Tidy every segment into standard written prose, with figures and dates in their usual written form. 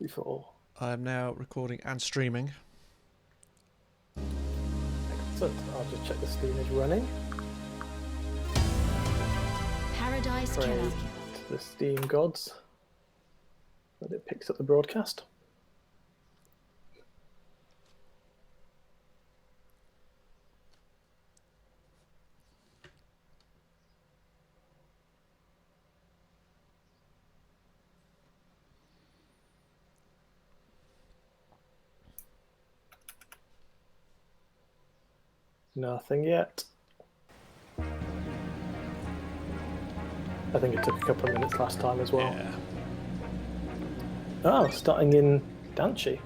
before. I am now recording and streaming. Excellent. I'll just check the Steam is running. Paradise Pray Killer. to the Steam gods that it picks up the broadcast. Nothing yet. I think it took a couple of minutes last time as well. Yeah. Oh, starting in Danchi.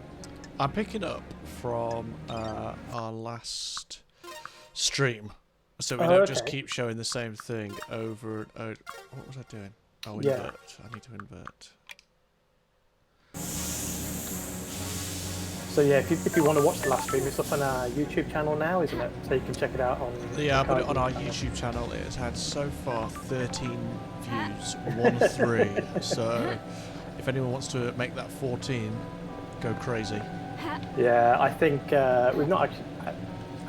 I'm picking up from our last stream, so we don't just keep showing the same thing over and over. What was I doing? Oh, Yeah. invert. I need to invert. So yeah, if you want to watch the last stream, it's up on our YouTube channel now, isn't it? So you can check it out on. Yeah, I put it on our YouTube channel. It has had so far 13 views, 1-3. So if anyone wants to make that 14, go crazy. Yeah, I think we've not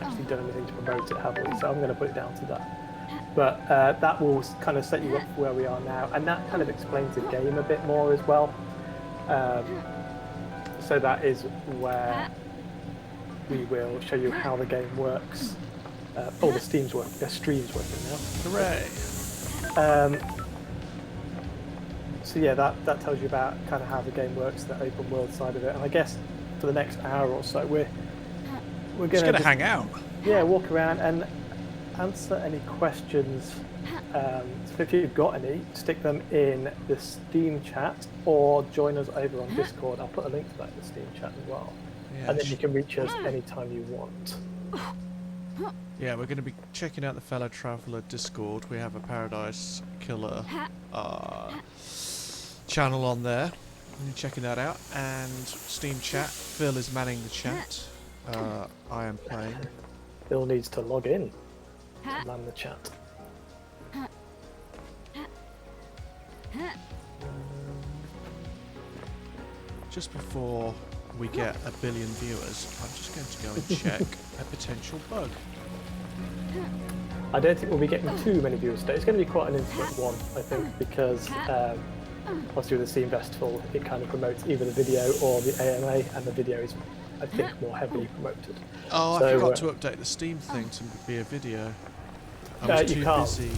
actually done anything to promote it, have we? So I'm going to put it down to that. But that will kind of set you up for where we are now, and that kind of explains the game a bit more as well. So that is where we will show you how the game works. The stream's working now. Hooray! So yeah, that tells you about kind of how the game works, the open world side of it. And I guess for the next hour or so, we're Just going to hang out. Yeah, walk around and answer any questions. So if you've got any, stick them in the Steam chat or join us over on Discord. I'll put a link to that in the Steam chat as well. Yeah, And then you can reach us anytime you want. yeah, we're going to be checking out the Fellow Traveller Discord. We have a Paradise Killer channel on there. You're checking that out. And Steam chat. Phil is manning the chat. I am playing. Bill needs to log in to man the chat. Just before we get 1 billion viewers, I'm just going to go and check a potential bug. I don't think we'll be getting too many viewers today. It's going to be quite an intimate one, I think, because obviously with the Steam Festival, it kind of promotes either the video or the AMA, and the video is, I think, more heavily promoted. Oh, So, I forgot to update the Steam thing to be a video. I was you too can't. busy.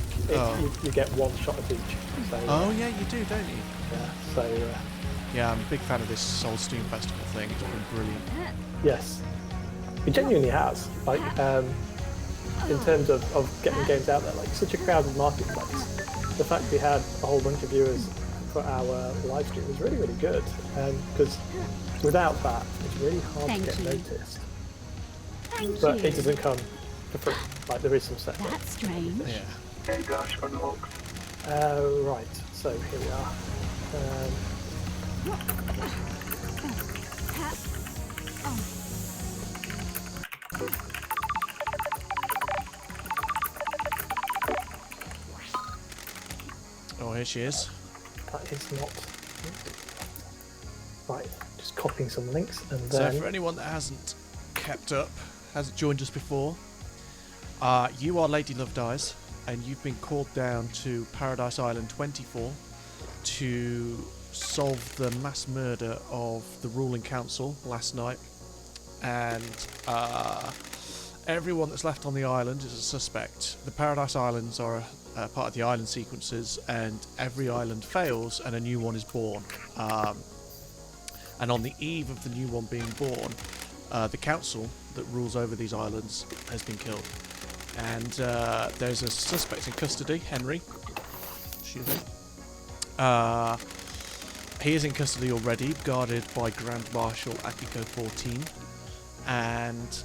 You get one shot of each. So, Oh, yeah, you do, don't you? yeah. So Yeah, I'm a big fan of this whole Steam Festival thing. It's been brilliant. yes, it genuinely has. Like in terms of getting games out there, like such a crowded marketplace. The fact we had a whole bunch of viewers for our live stream was really, really good. Because without that, it's really hard to get noticed. But it doesn't come for free. Like there is some setup. That's strange. Yeah. Right. So here we are. Oh, here she is. That is not right. Just copying some links and So then. for anyone that hasn't kept up, hasn't joined us before, you are Lady Love Dies, and you've been called down to Paradise Island 24 to solve the mass murder of the ruling council last night. And everyone that's left on the island is a suspect. The Paradise Islands are part of the island sequences, and every island fails and a new one is born. And on the eve of the new one being born, the council that rules over these islands has been killed. And there's a suspect in custody, Henry. Excuse me. He is in custody already, guarded by Grand Marshal Akiko 14. And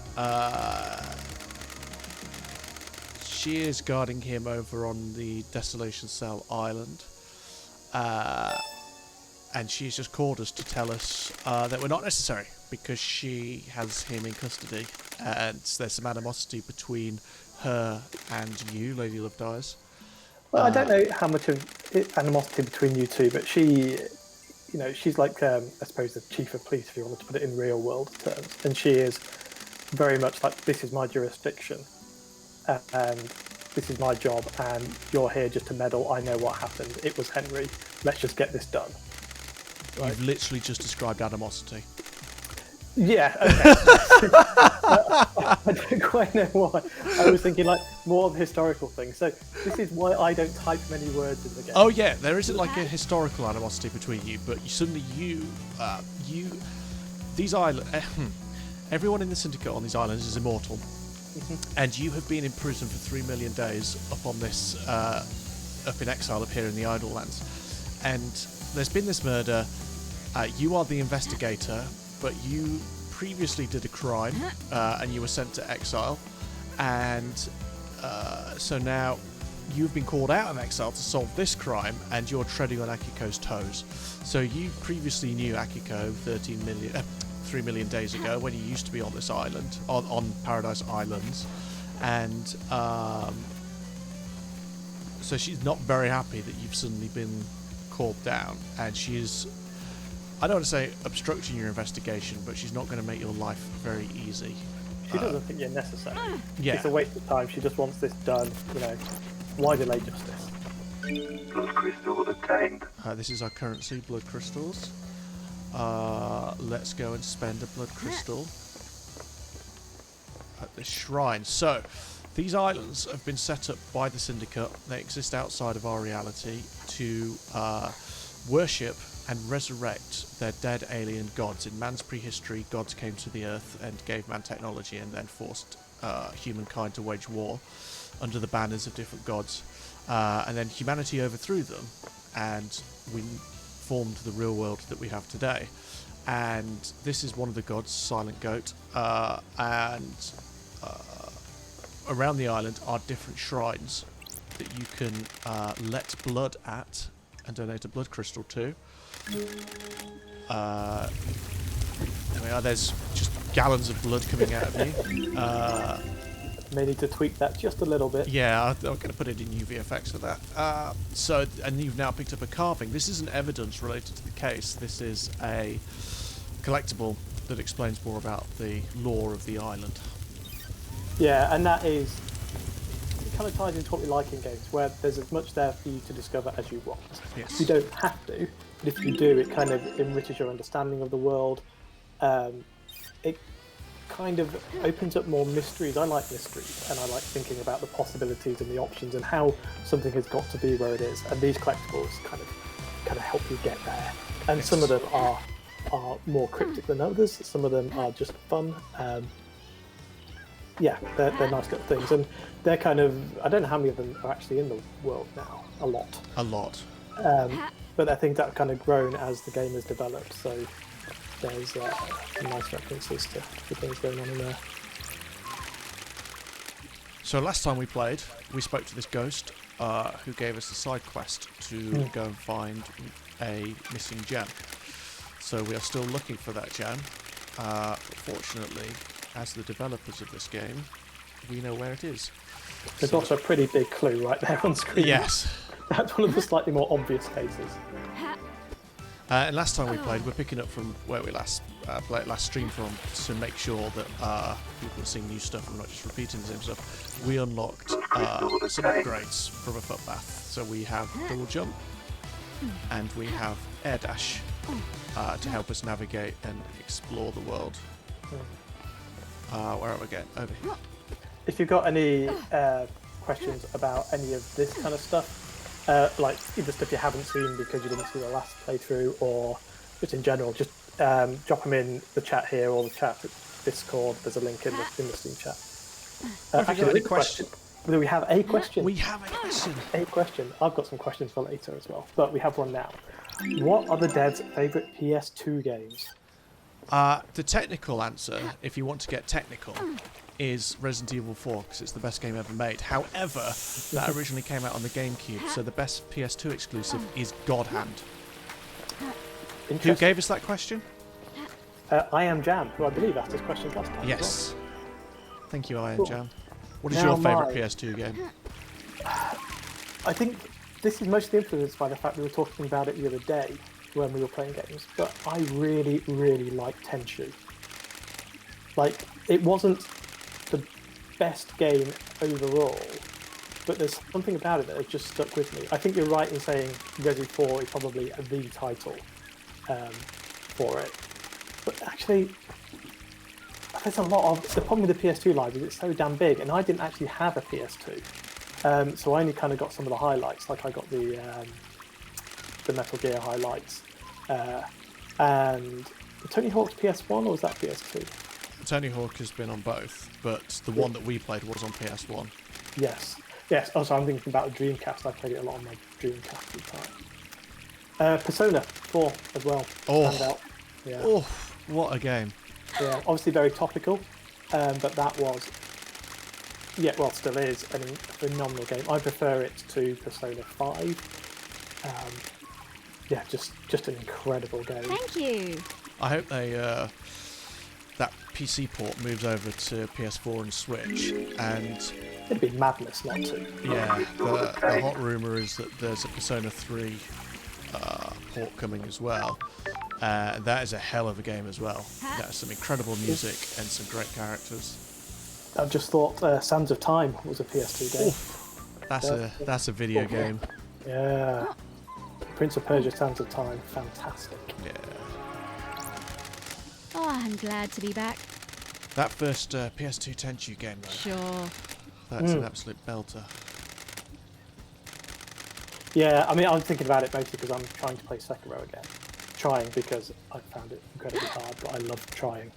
she is guarding him over on the Desolation Cell Island. And she's just called us to tell us that we're not necessary, because she has him in custody. And there's some animosity between her and you, Lady Love Dies. Well, I don't know how much of animosity between you two, but she she's like, I suppose, the chief of police, if you wanted to put it in real world terms. And she is very much like, this is my jurisdiction, and this is my job, and you're here just to meddle. I know what happened. It was Henry. Let's just get this done. Right? You've literally just described animosity. Yeah, okay. I don't quite know why. I was thinking like more of a historical thing. So this is why I don't type many words in the game. Oh yeah, there isn't like a historical animosity between you, but suddenly these islands, everyone in the Syndicate on these islands is immortal, and you have been in prison for 3 million days up on this, up in exile up here in the Idle Lands, and there's been this murder. You are the investigator, but you previously did a crime, and you were sent to exile, and so now you've been called out of exile to solve this crime, and you're treading on Akiko's toes. So you previously knew Akiko 3 million days ago when you used to be on this island, on Paradise Islands, and so she's not very happy that you've suddenly been called down, and she is, I don't want to say obstructing your investigation, but she's not going to make your life very easy. She doesn't think you're necessary. Yeah. It's a waste of time. She just wants this done. Why delay justice? Blood crystal obtained. This is our currency, blood crystals. Let's go and spend a blood crystal at this shrine. So, these islands have been set up by the Syndicate. They exist outside of our reality to worship and resurrect their dead alien gods. In man's prehistory, gods came to the earth and gave man technology, and then forced humankind to wage war under the banners of different gods. And then humanity overthrew them, and we formed the real world that we have today. And this is one of the gods, Silent Goat, and around the island are different shrines that you can let blood at and donate a blood crystal to. There we are. There's just gallons of blood coming out of you. May need to tweak that just a little bit. Yeah, I'm going to put it in UVFX for that. And you've now picked up a carving. This isn't evidence related to the case. This is a collectible that explains more about the lore of the island. Yeah, and that is, it kind of ties into what we like in games, where there's as much there for you to discover as you want. Yes. You don't have to, but if you do, it kind of enriches your understanding of the world. It kind of opens up more mysteries. I like mysteries, and I like thinking about the possibilities and the options and how something has got to be where it is. And these collectibles kind of help you get there. And some of them are more cryptic than others. Some of them are just fun. Yeah, they're nice little things, and they're kind of, I don't know how many of them are actually in the world now. A lot. But I think that kind of grown as the game has developed. So there's some nice references to things going on in there. So last time we played, we spoke to this ghost who gave us a side quest to go and find a missing gem. So we are still looking for that gem. Fortunately, as the developers of this game, we know where it is. There's also a pretty big clue right there on screen. Yes. That's one of the slightly more obvious cases. And last time we played, we're picking up from where we last streamed from to make sure that people are seeing new stuff and not just repeating the same stuff. We unlocked some upgrades from a footpath. So we have double jump, and we have air dash to help us navigate and explore the world. Where are we going? Over here. If you've got any questions about any of this kind of stuff, like either stuff you haven't seen because you didn't see the last playthrough, or just in general, just drop them in the chat here or the chat Discord. There's a link in the Steam chat. Have you got any questions? Do we have a question? We have a question. A question. I've got some questions for later as well, but we have one now. What are the devs' favourite PS2 games? The technical answer, if you want to get technical, is Resident Evil 4, because it's the best game ever made. However, that originally came out on the GameCube, so the best PS2 exclusive is God Hand. Who gave us that question? I Am Jam, who I believe asked us questions last time. Yes. As well. Thank you, I Am Cool. Jam. What is Now your favourite mine. PS2 game? I think this is mostly influenced by the fact we were talking about it the other day. when we were playing games, but I really, really liked Tenchu. Like, it wasn't the best game overall, but there's something about it that has just stuck with me. I think you're right in saying Resi 4 is probably the title for it. But actually, there's a lot of... The problem with the PS2 library is it's so damn big, and I didn't actually have a PS2. So I only kind of got some of the highlights, like I got the Metal Gear highlights. And the Tony Hawk's PS1, or was that PS2? Tony Hawk has been on both, but the one that we played was on PS1. Yes. Yes, also I'm thinking about the Dreamcast. I played it a lot on my Dreamcast at the time. Persona 4 as well. Oh, yeah. Oh, what a game. Yeah, obviously very topical, but that was, yeah, well, still is a phenomenal game. I prefer it to Persona 5. Yeah, just an incredible game. Thank you. I hope they that PC port moves over to PS4 and Switch, and It'd be madness not to. yeah, the hot rumour is that there's a Persona 3 port coming as well. That is a hell of a game as well. That's some incredible music and some great characters. I just thought Sands of Time was a PS2 game. Oof. That's a video game. Yeah. Prince of Persia Sands of Time, fantastic. Yeah. Oh, I'm glad to be back. That first PS2 Tenchu game though. Sure. That's an absolute belter. Yeah, I mean, I'm thinking about it mostly because I'm trying to play Sekiro again. Trying because I found it incredibly hard, but I love trying.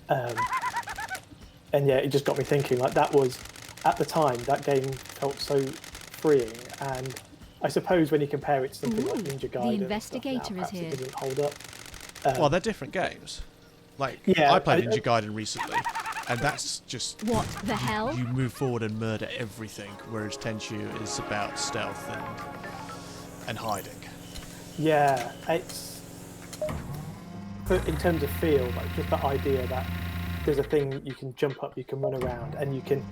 And yeah, it just got me thinking, like, that was, at the time, that game felt so freeing, and I suppose when you compare it to something like Ninja Gaiden, the investigator now, is here. it doesn't hold up. Well, they're different games. Like, Yeah, I played Ninja Gaiden recently, and that's just... What the hell? You move forward and murder everything, whereas Tenchu is about stealth and hiding. Yeah, it's... in terms of feel, like, just the idea that there's a thing you can jump up, you can run around, and you can...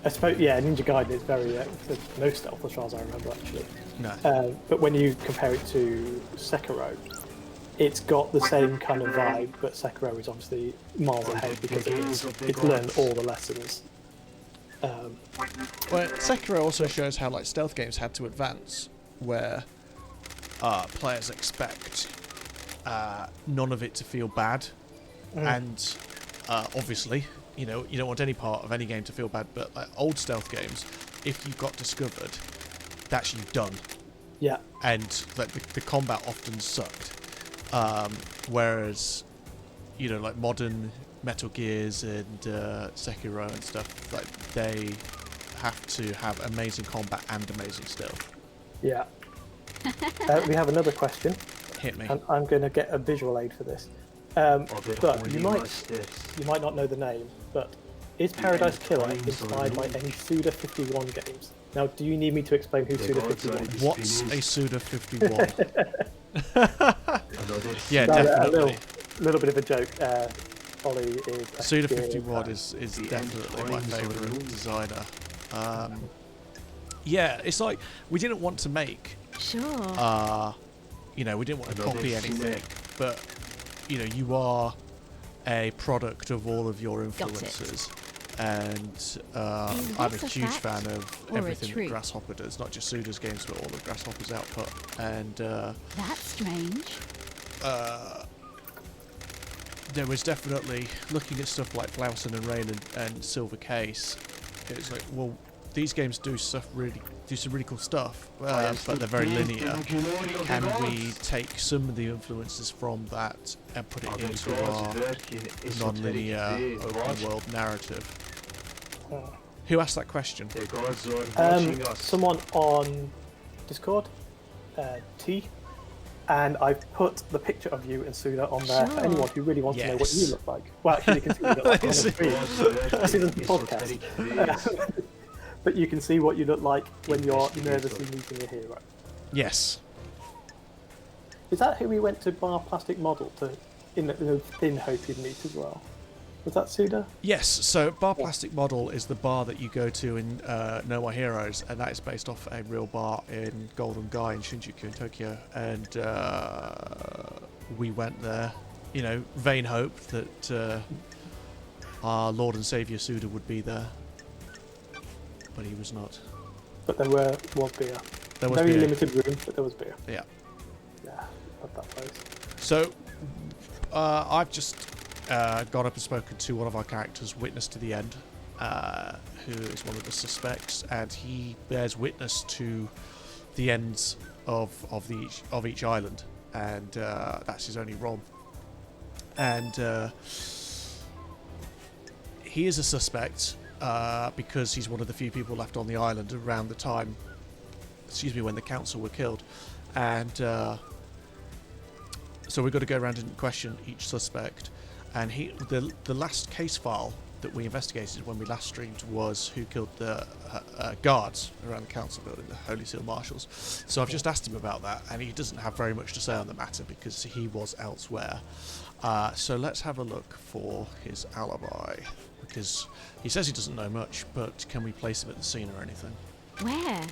I suppose, yeah, Ninja Gaiden is very... there's no stealth, as far as I remember, actually. No. But when you compare it to Sekiro, it's got the same kind of vibe, but Sekiro is obviously miles ahead because it's learned all the lessons. Well, Sekiro also shows how like stealth games had to advance, where players expect none of it to feel bad, and obviously, you know, you don't want any part of any game to feel bad. But like old stealth games, if you got discovered, that's you done. Yeah. And like the combat often sucked. Whereas, you know, like modern Metal Gears and Sekiro and stuff, like they have to have amazing combat and amazing stealth. Yeah. We have another question. Hit me. And I'm going to get a visual aid for this. But you might not know the name, but is Paradise Killer inspired by any Suda 51 games? Now, do you need me to explain who Suda 51 is? What's a Suda 51? Yeah, No, definitely. A little bit of a joke. Ollie is... Suda 51 is definitely my favourite designer. Yeah, it's like, we didn't want to make... Sure. You know, we didn't want to copy anything, but, you know, you are a product of all of your influences. And I'm a huge fan of everything that Grasshopper does, not just Suda's games, but all of Grasshopper's output. And that's strange. There was definitely, looking at stuff like Flowson and Rain and Silver Case, it was like, well, these games do some really cool stuff, but they're very linear. Can we take some of the influences from that and put it into our non-linear open world narrative? Who asked that question? Someone on Discord, T, and I've put the picture of you and Suda on there for anyone who really wants to know what you look like. Well, actually, you can see what you look like on the screen. This isn't the podcast. But you can see what you look like when you're nervously meeting a hero. Yes. Is that who we went to Bar Plastic Model to in the thin hope you'd meet as well? Was that Suda? Yes, so Bar Plastic Model is the bar that you go to in No More Heroes, and that is based off a real bar in Golden Gai in Shinjuku in Tokyo. And we went there, vain hope that our Lord and Saviour Suda would be there, but he was not. But there was beer. There was Very beer. limited room, but there was beer. Yeah. Yeah, love that place. So I've just gone up and spoken to one of our characters, Witness to the End, who is one of the suspects, and he bears witness to the ends of each island, and that's his only role. And he is a suspect because he's one of the few people left on the island around the time, when the council were killed, and so we've got to go around and question each suspect. And the last case file that we investigated when we last streamed was who killed the guards around the council building, the Holy Seal Marshals. So I've just asked him about that, and he doesn't have very much to say on the matter because he was elsewhere. So let's have a look for his alibi, because he says he doesn't know much, but can we place him at the scene or anything? Where?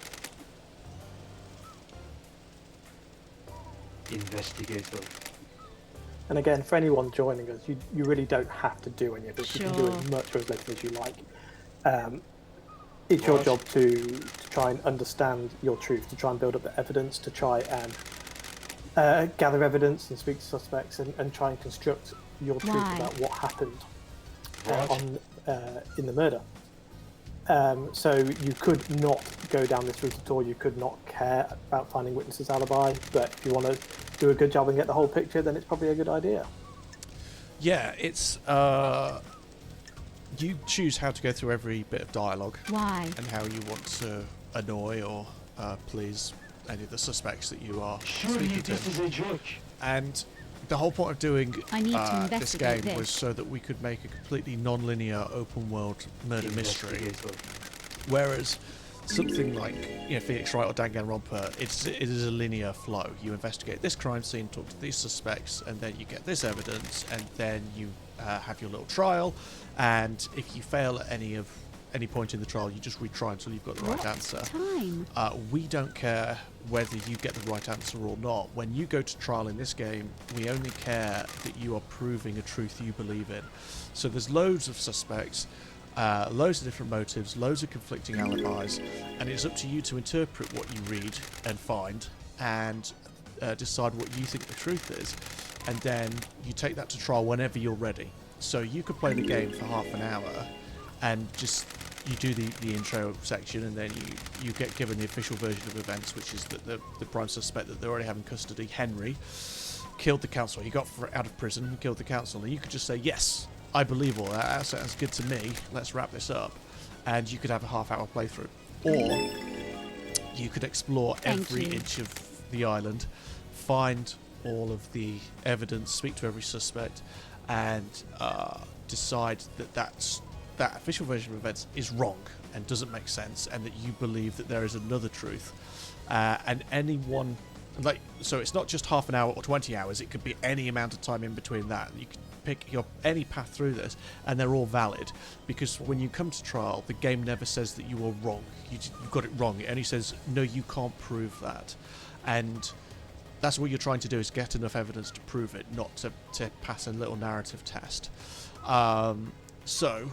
Investigator. And again, for anyone joining us, you really don't have to do any of this. You can do Sure. as much or as little as you like. It's your job to try and understand your truth, to try and build up the evidence, to try and gather evidence and speak to suspects and try and construct your truth Why? about what happened Right. in the murder. So you could not go down this route at all. You could not care about finding witnesses' alibi. But if you want to do a good job and get the whole picture, then it's probably a good idea. Yeah, it's you choose how to go through every bit of dialogue Why? and how you want to annoy or please any of the suspects that you are Surely speaking this to. is a joke. And the whole point of doing I need to this investigate game was this. so that we could make a completely non-linear open world murder mystery. Investigator. Whereas something like Phoenix Wright or Danganronpa, it is a linear flow. You investigate this crime scene, talk to these suspects, and then you get this evidence, and then you have your little trial. And if you fail at any point in the trial, you just retry until you've got the right What answer. time? We don't care whether you get the right answer or not. When you go to trial in this game, we only care that you are proving a truth you believe in. So there's loads of suspects, loads of different motives, loads of conflicting alibis, and it's up to you to interpret what you read and find and decide what you think the truth is. And then you take that to trial whenever you're ready. So you could play the game for half an hour and just you do the intro section, and then you get given the official version of events, which is that the prime suspect that they already have in custody, Henry, killed the council. He got out of prison, killed the council, and you could just say, yes, I believe all that. That sounds good to me. Let's wrap this up. And you could have a half-hour playthrough. Or you could explore Thank every you. inch of the island, find all of the evidence, speak to every suspect, and decide that official version of events is wrong and doesn't make sense, and that you believe that there is another truth. And anyone, so it's not just half an hour or 20 hours, it could be any amount of time in between that. You can pick any path through this, and they're all valid, because when you come to trial, the game never says that you are wrong. You got it wrong. It only says, no, you can't prove that. And that's what you're trying to do, is get enough evidence to prove it, not to pass a little narrative test. So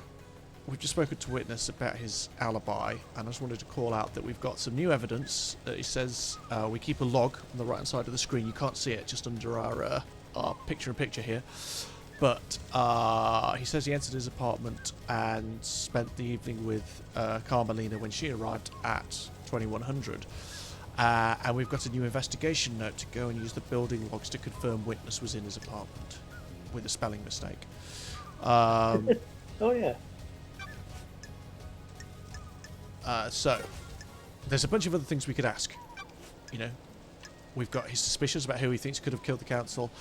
we've just spoken to Witness about his alibi, and I just wanted to call out that we've got some new evidence. He says we keep a log on the right hand side of the screen. You can't see it, just under our picture-in-picture here. But he says he entered his apartment and spent the evening with Carmelina when she arrived at 2100. And we've got a new investigation note to go and use the building logs to confirm Witness was in his apartment with a spelling mistake. Oh yeah. So there's a bunch of other things we could ask. We've got his suspicions about who he thinks could have killed the council.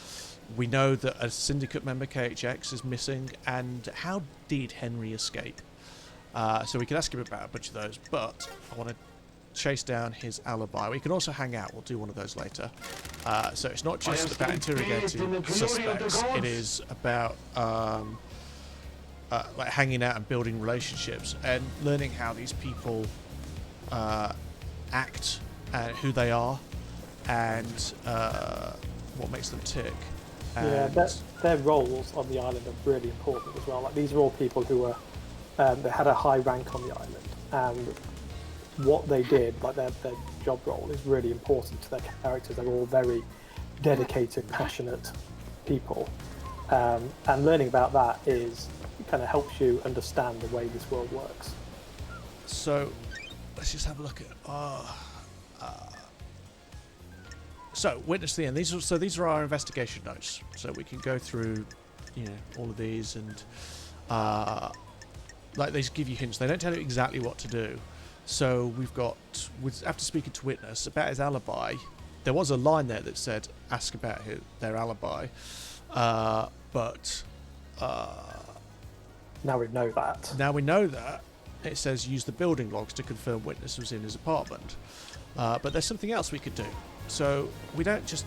We know that a syndicate member, KHX, is missing. And how did Henry escape? So we could ask him about a bunch of those, but I want to chase down his alibi. We can also hang out. We'll do one of those later. So it's not just about interrogating suspects. It is about like hanging out and building relationships and learning how these people act and who they are and what makes them tick. And Their roles on the island are really important as well. Like these are all people who were they had a high rank on the island, and what they did, like their job role, is really important to their characters. They're all very dedicated, passionate people, and learning about that kind of helps you understand the way this world works. So let's just have a look at so witness the end. These are our investigation notes, so we can go through all of these and like they give you hints. They don't tell you exactly what to do. So we've got, after speaking to witness about his alibi, there was a line there that said ask about their alibi, but now we know that. It says use the building logs to confirm witness was in his apartment. But there's something else we could do. So we don't just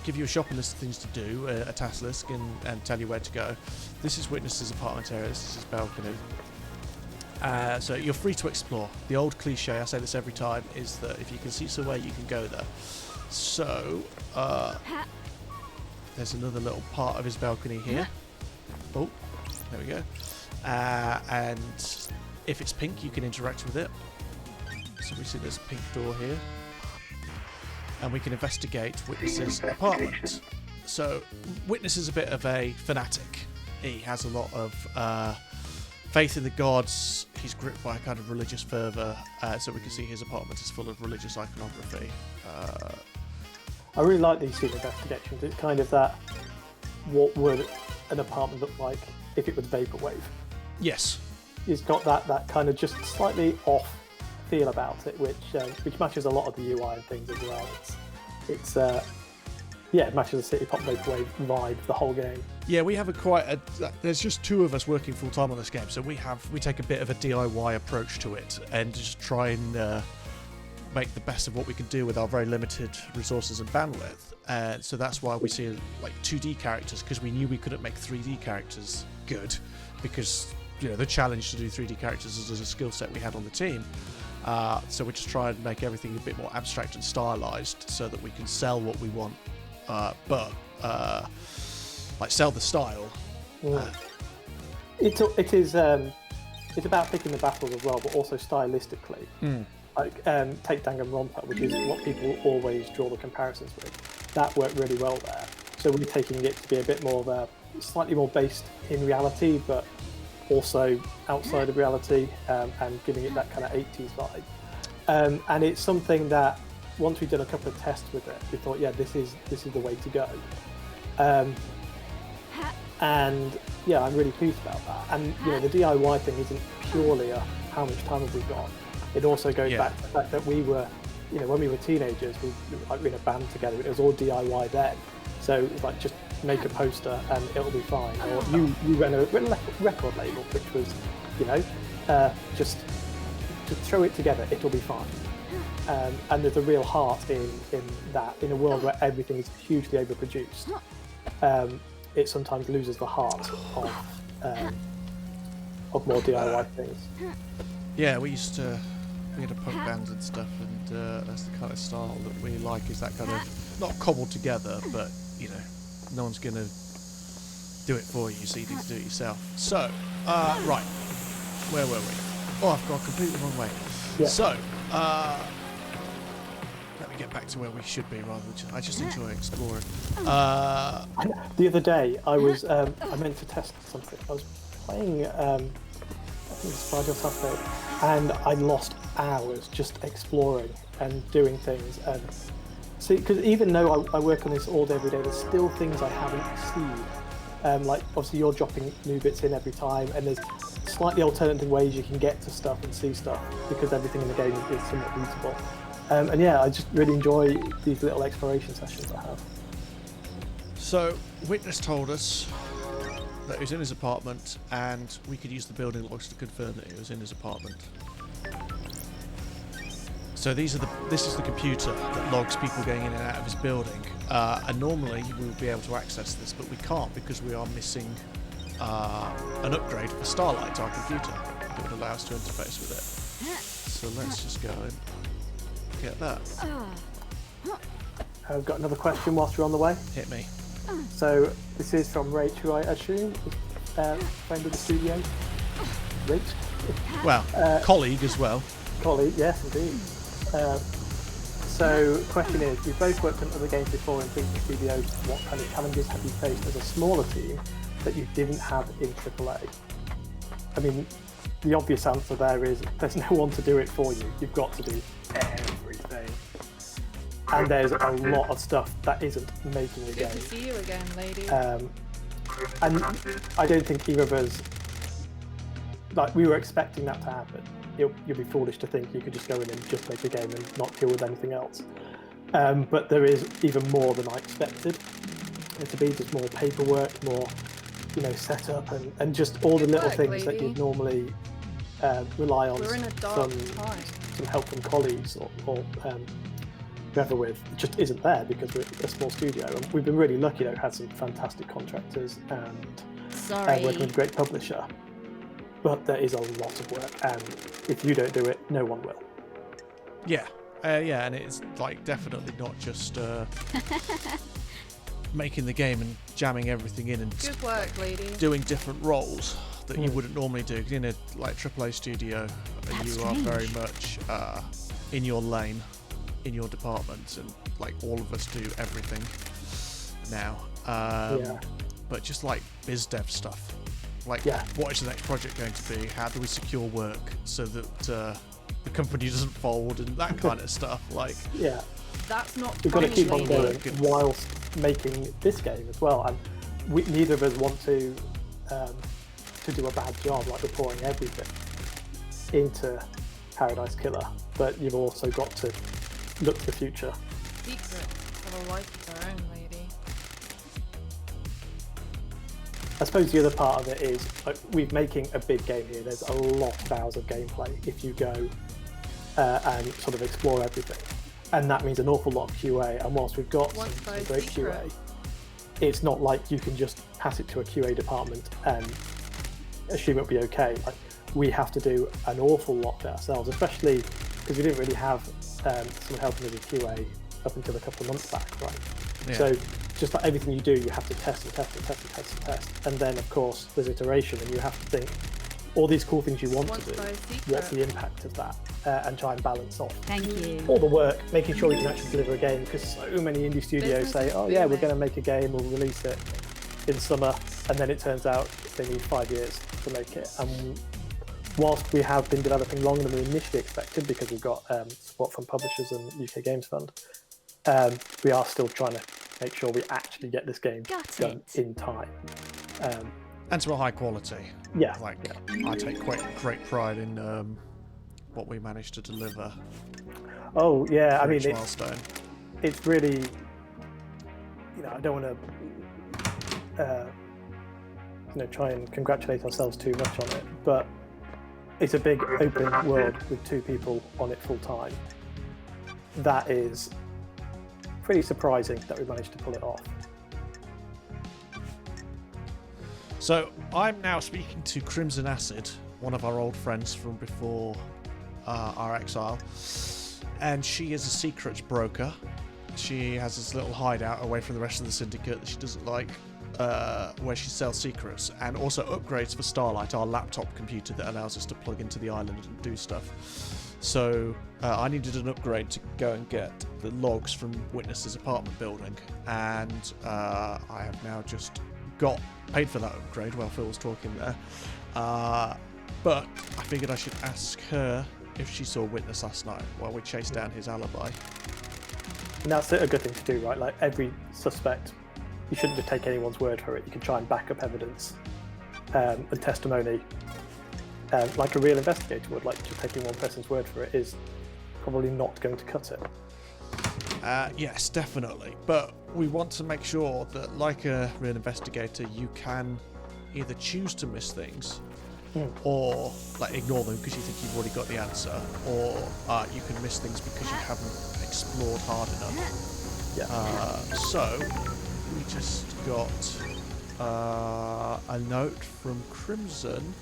give you a shopping list of things to do, a task list, and tell you where to go. This is witness's apartment area. This is his balcony. So you're free to explore. The old cliche, I say this every time, is that if you can see somewhere, you can go there. So there's another little part of his balcony here. Oh, there we go. And if it's pink, you can interact with it. So we see there's a pink door here. And we can investigate Witness's apartment. So Witness is a bit of a fanatic. He has a lot of faith in the gods. He's gripped by a kind of religious fervour. So we can see his apartment is full of religious iconography. I really like these scene investigations. It's kind of that, what would an apartment look like if it was vaporwave? Yes. It's got that kind of just slightly off feel about it, which matches a lot of the UI and things as well. It matches the City Pop Vaporwave vibe the whole game. Yeah, we have there's just two of us working full time on this game, so we take a bit of a DIY approach to it and just try and make the best of what we can do with our very limited resources and bandwidth. So that's why we see like 2D characters, because we knew we couldn't make 3D characters good, because the challenge to do 3D characters is a skill set we had on the team. So we just try and make everything a bit more abstract and stylized so that we can sell what we want, but sell the style. It's about picking the battles as well, but also stylistically. Take Danganronpa, which is what people always draw the comparisons with. That worked really well there. So we're taking it to be a bit more of a slightly more based in reality, but also outside of reality, and giving it that kind of 80s vibe. And it's something that once we've done a couple of tests with it, we thought, this is the way to go. And I'm really pleased about that. And the DIY thing isn't purely how much time have we got. It also goes back to the fact that we were, when we were teenagers, we were in a band together. It was all DIY then. So it's like, just make a poster and it'll be fine. Or you ran a record label, which was, just to throw it together, it'll be fine. And there's a real heart in that. In a world where everything is hugely overproduced, it sometimes loses the heart of more DIY things. Yeah, we had a punk band and stuff, and that's the kind of style that we like, is that kind of, not cobbled together, but no one's gonna do it for you, so you need to do it yourself. So, right, where were we? Oh, I've gone completely the wrong way. Yeah. So, let me get back to where we should be, rather than I just enjoy exploring. The other day, I meant to test something. I was playing, I think it was Friday or Saturday, and I lost hours just exploring and doing things. And see, because even though I work on this all day, every day, there's still things I haven't seen. Like, obviously, you're dropping new bits in every time, and there's slightly alternative ways you can get to stuff and see stuff, because everything in the game is somewhat beautiful. And I just really enjoy these little exploration sessions I have. So, Witness told us that he was in his apartment, and we could use the building logs to confirm that he was in his apartment. So this is the computer that logs people going in and out of his building. And normally we would be able to access this, but we can't, because we are missing an upgrade for Starlight, our computer, that would allow us to interface with it. So let's just go and get that. I've got another question whilst you're on the way. Hit me. So this is from Rach, who I assume is friend of the studio. Rach? Well, colleague as well. Colleague, yes, indeed. So question is, you've both worked on other games before in big studios. What kind of challenges have you faced as a smaller team that you didn't have in AAA? I mean, the obvious answer there is there's no one to do it for you. You've got to do everything. And there's a lot of stuff that isn't making a game. Good to see you again, lady. And I don't think either of us, like, we were expecting that to happen. You'd be foolish to think you could just go in and just make a game and not deal with anything else. But there is even more than I expected it to be. There's more paperwork, more, setup, and just all the little work, things that lady. you'd normally rely on We're in a dark some time. help from colleagues or whoever with. It just isn't there because we're a small studio. And we've been really lucky to have had some fantastic contractors and Sorry. working with a great publisher. But there is a lot of work, and if you don't do it, no one will. Yeah. And it's like definitely not just making the game and jamming everything in and Good work, lady. doing different roles that you wouldn't normally do. 'Cause in a AAA studio, That's you are very strange. much in your lane, in your department, and like all of us do everything now. But just like biz dev stuff, like what is the next project going to be? How do we secure work so that the company doesn't fold and that kind of stuff? Like That's not we've got to funny, keep on lady. going whilst making this game as well. And neither of us want to do a bad job, like we're pouring everything into Paradise Killer. But you've also got to look to the future. Secrets of a life of their own, lady. I suppose the other part of it is we're making a big game here. There's a lot of hours of gameplay if you go and sort of explore everything. And that means an awful lot of QA. And whilst we've got some great QA, it's not like you can just pass it to a QA department and assume it'll be okay. Like, we have to do an awful lot ourselves, especially because we didn't really have someone helping us with QA up until a couple of months back, right? Yeah. So just like everything you do, you have to test and test and test and test and test. And then, of course, there's iteration, and you have to think all these cool things you want to do, what's the impact of that? And try and balance off Thank you. all the work, making sure we can actually deliver a game, because so many indie studios say, oh yeah, we're going to make a game, we'll release it in summer, and then it turns out they need 5 years to make it. And whilst we have been developing longer than we initially expected, because we've got support from publishers and UK Games Fund, we are still trying to make sure we actually get this game done in time. And to a high quality. Yeah. I take great pride in what we managed to deliver. Oh yeah, I mean, milestone. It's really, I don't want to, try and congratulate ourselves too much on it, but it's a big open world with 2 people on it full time. That is pretty surprising that we managed to pull it off. So I'm now speaking to Crimson Acid, one of our old friends from before our exile, and she is a secrets broker. She has this little hideout away from the rest of the syndicate that she doesn't like, where she sells secrets and also upgrades for Starlight, our laptop computer that allows us to plug into the island and do stuff. So I needed an upgrade to go and get the logs from Witness's apartment building, and I have now just paid for that upgrade while Phil was talking there. But I figured I should ask her if she saw Witness last night while we chased down his alibi. And that's a good thing to do, right? Like, every suspect, you shouldn't just take anyone's word for it. You can try and back up evidence and testimony, like a real investigator would. Like, just taking one person's word for it is probably not going to cut it. Yes, definitely. But we want to make sure that, like a real investigator, you can either choose to miss things or ignore them because you think you've already got the answer, or you can miss things because you haven't explored hard enough. Yeah. So we just got a note from Crimson.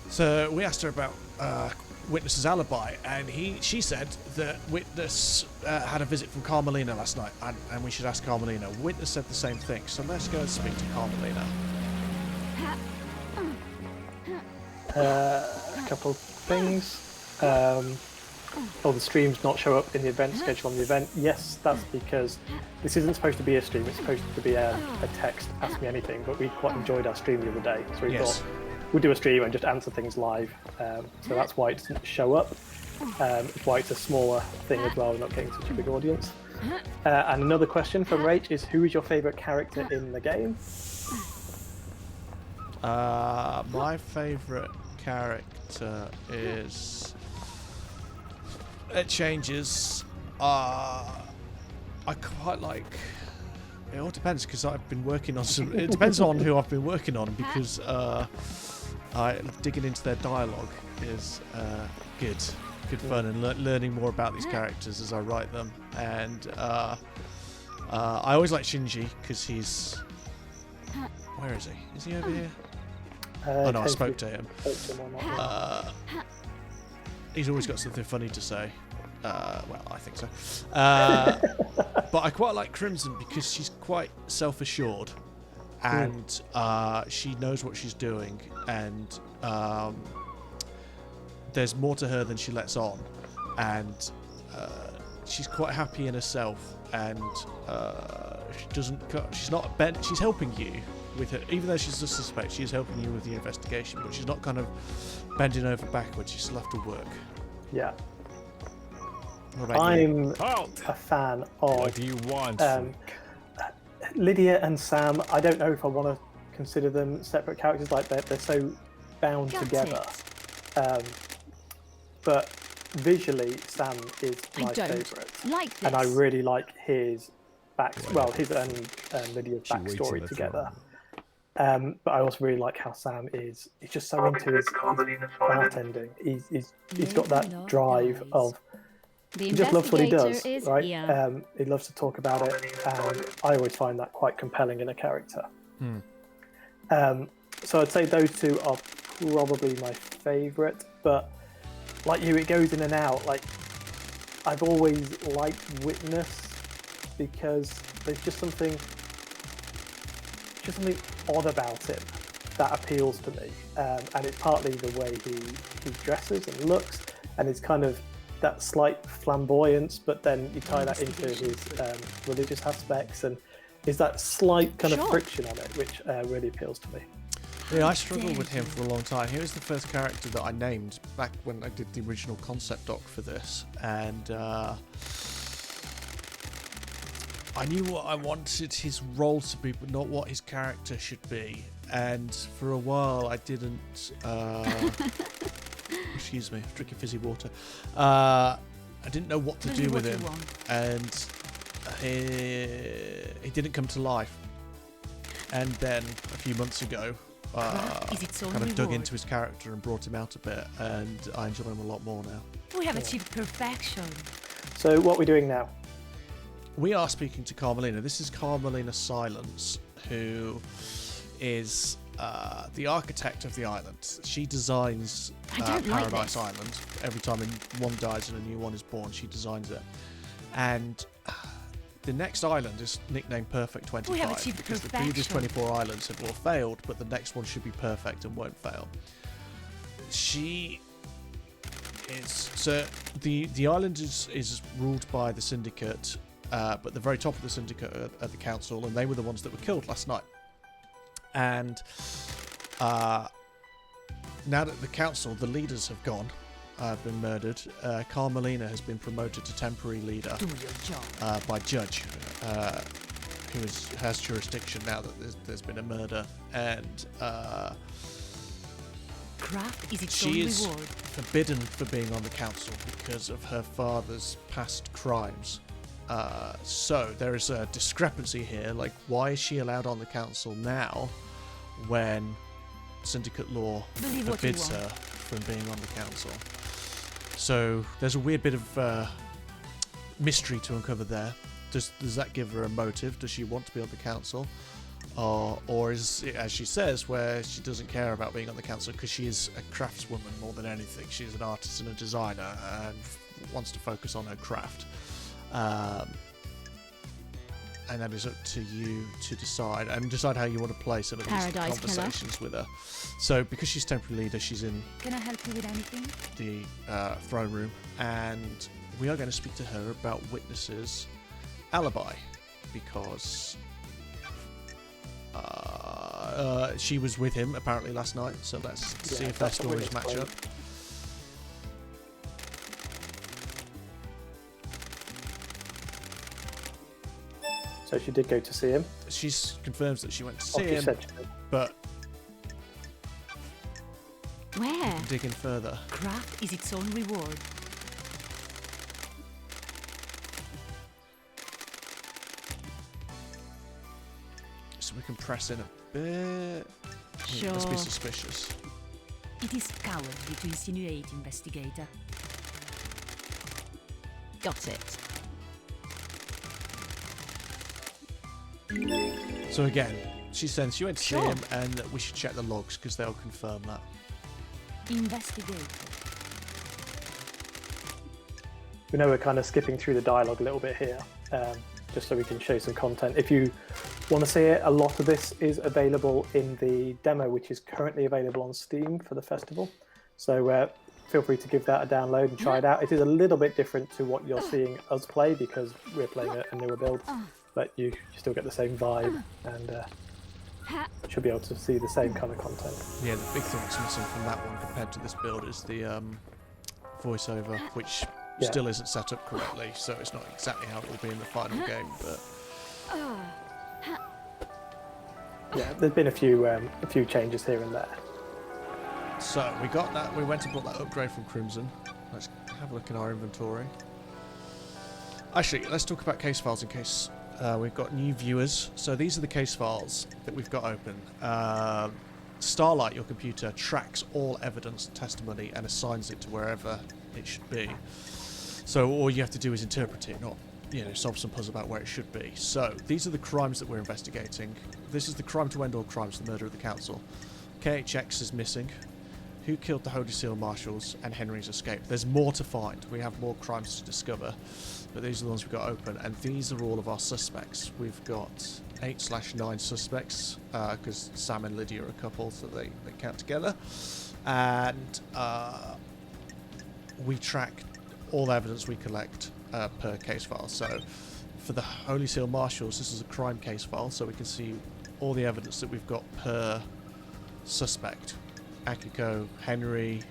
So we asked her about Witness's alibi, and she said that Witness had a visit from Carmelina last night, and we should ask Carmelina. Witness said the same thing, so let's go and speak to Carmelina. A couple of things. The streams not show up in the event schedule on the event. Yes, that's because this isn't supposed to be a stream. It's supposed to be a text, ask me anything. But we quite enjoyed our stream the other day, so we thought we'd do a stream and just answer things live. So that's why it doesn't show up. It's why it's a smaller thing as well, not getting such a big audience. And another question from Rach is, who is your favourite character in the game? My favourite character is... It changes. I quite like... It all depends, because I've been working on some... It depends on who I've been working on, because digging into their dialogue is good fun, and learning more about these characters as I write them. And I always like Shinji, because he's... Where is he? Is he over here? Oh no, I spoke to him. He's always got something funny to say. Well, I think so. But I quite like Crimson because she's quite self-assured, and she knows what she's doing, and there's more to her than she lets on, and she's quite happy in herself, and she's not bent. She's helping you with her, even though she's a suspect. She's helping you with the investigation, but she's not kind of bending over backwards. You still have to work. Yeah. What about I'm you? a fan of What do you want? Lydia and Sam. I don't know if I want to consider them separate characters. Like they're so bound together. But visually, Sam is my favourite, Like this. and I really like his his and Lydia's backstory together. But I also really like how Sam is. He's just so into his bartending. He's got that drive of. He just loves what he does, right? He loves to talk about it, and I always find that quite compelling in a character. So I'd say those two are probably my favourite, but like you, it goes in and out. Like I've always liked Witness because there's just something odd about him that appeals to me, and it's partly the way he dresses and looks, and it's kind of that slight flamboyance, but then you tie that into his religious aspects, and there's that slight kind of friction on it, which really appeals to me. Yeah, I struggled with him for a long time. He was the first character that I named back when I did the original concept doc for this, and I knew what I wanted his role to be, but not what his character should be. And for a while, I didn't. Excuse me, drinking fizzy water. I didn't know what to do with him, and he didn't come to life. And then a few months ago, kind of dug into his character and brought him out a bit, and I enjoy him a lot more now. We have achieved perfection. So what are we doing now? We are speaking to Carmelina. This is Carmelina Silence, who is the architect of the island. She designs Paradise Island. Every time one dies and a new one is born, she designs it. And the next island is nicknamed Perfect 25 because the previous 24 islands have all failed, but the next one should be perfect and won't fail. She is... So the island is ruled by the Syndicate, but the very top of the Syndicate are the Council, and they were the ones that were killed last night. And now that the Council, the leaders have gone, been murdered, Carmelina has been promoted to temporary leader by Judge, who has jurisdiction now that there's been a murder. And she is forbidden for being on the Council because of her father's past crimes. So there is a discrepancy here, like why is she allowed on the Council now when Syndicate law forbids her from being on the Council? So there's a weird bit of mystery to uncover there. Does that give her a motive? Does she want to be on the Council? or as she says, where she doesn't care about being on the council because she is a craftswoman more than anything. She's an artist and a designer and wants to focus on her craft. And that is up to you to decide how you want to play some of these Paradise conversations with her. So because she's temporary leader, she's in Can I help you with anything? the throne room, and we are going to speak to her about Witness's alibi, because she was with him apparently last night. So let's see if their stories match up. So she did go to see him. She confirms that she went to see She him, said she did. but Where? digging further. Craft is its own reward. So we can press in a bit. Sure. Let's be suspicious. It is cowardly to insinuate, investigator. Got it. So again, she says you went to see Sure. him, and that we should check the logs because they'll confirm that. Investigate. We know we're kind of skipping through the dialogue a little bit here, just so we can show some content. If you want to see it, a lot of this is available in the demo, which is currently available on Steam for the festival. So feel free to give that a download and try it out. It is a little bit different to what you're seeing us play because we're playing a newer build, but you still get the same vibe and should be able to see the same kind of content. Yeah, the big thing that's missing from that one compared to this build is the voiceover, which still isn't set up correctly, so it's not exactly how it will be in the final game. But yeah, there's been a few changes here and there. so we got that. We went and bought that upgrade from Crimson. Let's have a look in our inventory. Actually, let's talk about case files in case we've got new viewers. So these are the case files that we've got open. Starlight, your computer, tracks all evidence and testimony and assigns it to wherever it should be. So all you have to do is interpret it, not solve some puzzle about where it should be. So these are the crimes that we're investigating. This is the crime to end all crimes, the murder of the council. KHX is missing. Who killed the Holy Seal Marshals, and Henry's escape. There's more to find. We have more crimes to discover, but these are the ones we've got open, and these are all of our suspects. We've got 8/9 suspects, because Sam and Lydia are a couple, so they count together. And we track all the evidence we collect per case file. So for the Holy Seal Marshals, this is a crime case file, so we can see all the evidence that we've got per suspect. Akiko, Henry,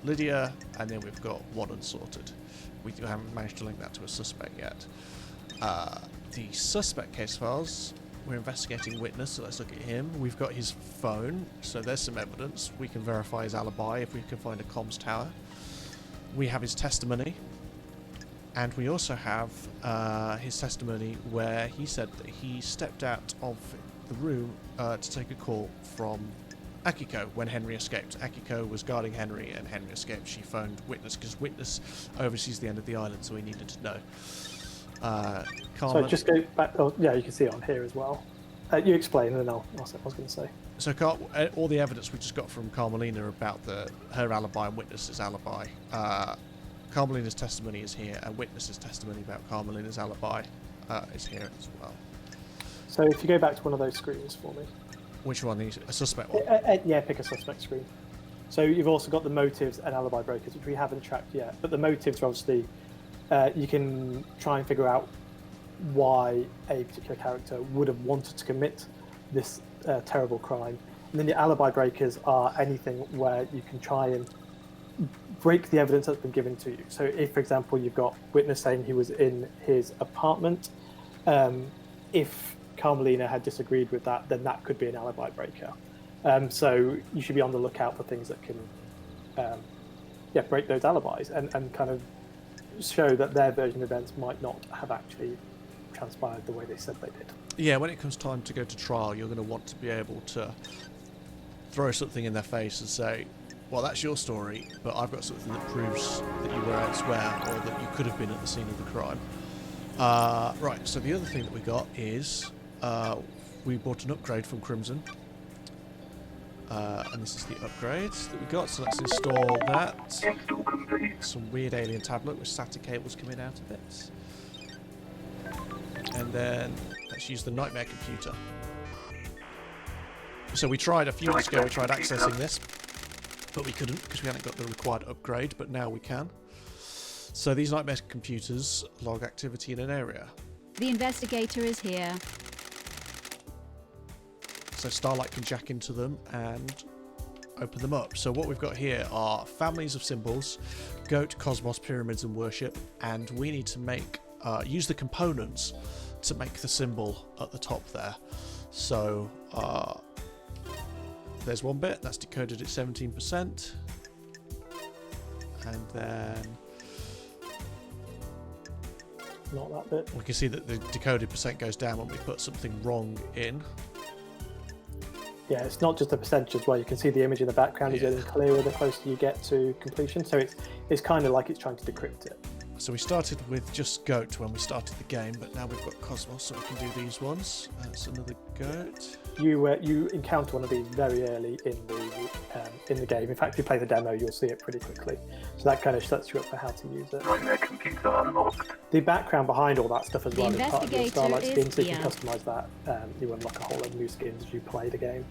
Lydia, and then we've got one unsorted. We haven't managed to link that to a suspect yet. The suspect case files, we're investigating witness, so let's look at him. We've got his phone, so there's some evidence. We can verify his alibi if we can find a comms tower. We have his testimony, and we also have his testimony where he said that he stepped out of the room to take a call from Akiko when Henry escaped. Akiko was guarding Henry, and Henry escaped. She phoned Witness because Witness oversees the end of the island, so he needed to know. So just go back. Oh, yeah, you can see it on here as well. You explain, and then I'll say what I was going to say. So all the evidence we just got from Carmelina about her alibi and Witness's alibi. Carmelina's testimony is here, and Witness's testimony about Carmelina's alibi is here as well. So if you go back to one of those screens for me. Which one? A suspect one? Yeah, pick a suspect screen. So you've also got the motives and alibi brokers, which we haven't tracked yet. But the motives are obviously, you can try and figure out why a particular character would have wanted to commit this terrible crime. And then the alibi breakers are anything where you can try and break the evidence that's been given to you. So if, for example, you've got witness saying he was in his apartment, if Carmelina had disagreed with that, then that could be an alibi breaker. So you should be on the lookout for things that can break those alibis and kind of show that their version of events might not have actually transpired the way they said they did. Yeah, when it comes time to go to trial, you're going to want to be able to throw something in their face and say, well, that's your story, but I've got something that proves that you were elsewhere or that you could have been at the scene of the crime. Right, so the other thing that we got is we bought an upgrade from Crimson. And this is the upgrade that we got, so let's install that. Some weird alien tablet with SATA cables coming out of it. And then let's use the nightmare computer. So we tried a few months ago, we tried accessing this, but we couldn't because we hadn't got the required upgrade, but now we can. So these nightmare computers log activity in an area. The investigator is here. So Starlight can jack into them and open them up. So what we've got here are families of symbols, goat, cosmos, pyramids and worship, and we need to make use the components to make the symbol at the top there. So there's one bit that's decoded at 17%, and then Not that bit. we can see that the decoded percent goes down when we put something wrong in. Yeah, it's not just the percentage as well. You can see the image in the background is Yeah. getting clearer the closer you get to completion. So it's kind of like it's trying to decrypt it. So we started with just goat when we started the game, but now we've got cosmos, so we can do these ones. That's another goat. You encounter one of these very early in the game. In fact, if you play the demo, you'll see it pretty quickly. So that kind of sets you up for how to use it. Nightmare computer unlocked. The background behind all that stuff as The well is part of your investigator Starlight is skin, so you here. can customise that. You unlock a whole lot of new skins as you play the game.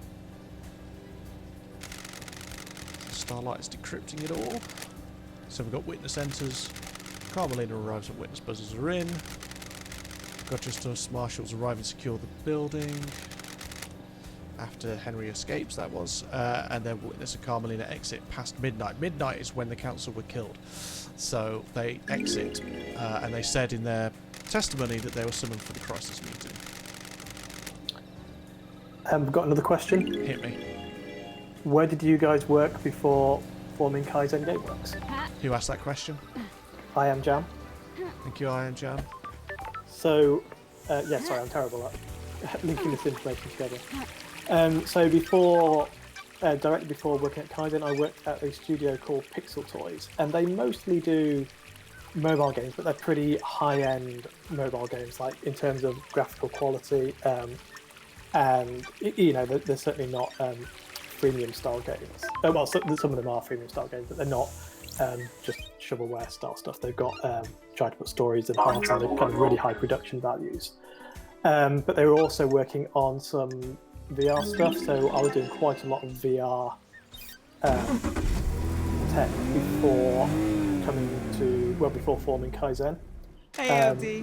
Starlight is decrypting it all. So we've got witness enters. Carmelina arrives when witness buzzers are in. Justice marshals arrive and secure the building. After Henry escapes, that was. And then witness and Carmelina exit past midnight. Midnight is when the council were killed. So they exit, and they said in their testimony that they were summoned for the crisis meeting. We've got another question. Hit me. Where did you guys work before forming Kaizen Game Works? Who asked that question? I am Jam. Thank you, Iron Jam. So, yeah, sorry, I'm terrible at linking this information together. So directly before working at Kaizen, I worked at a studio called Pixel Toys, and they mostly do mobile games, but they're pretty high-end mobile games, like in terms of graphical quality, and you know, they're certainly not freemium style games. Well, some of them are freemium style games, but they're not just shovelware style stuff. They've got tried to put stories and hearts and kind of really high production values. But they were also working on some VR stuff, so I was doing quite a lot of VR tech before forming Kaizen.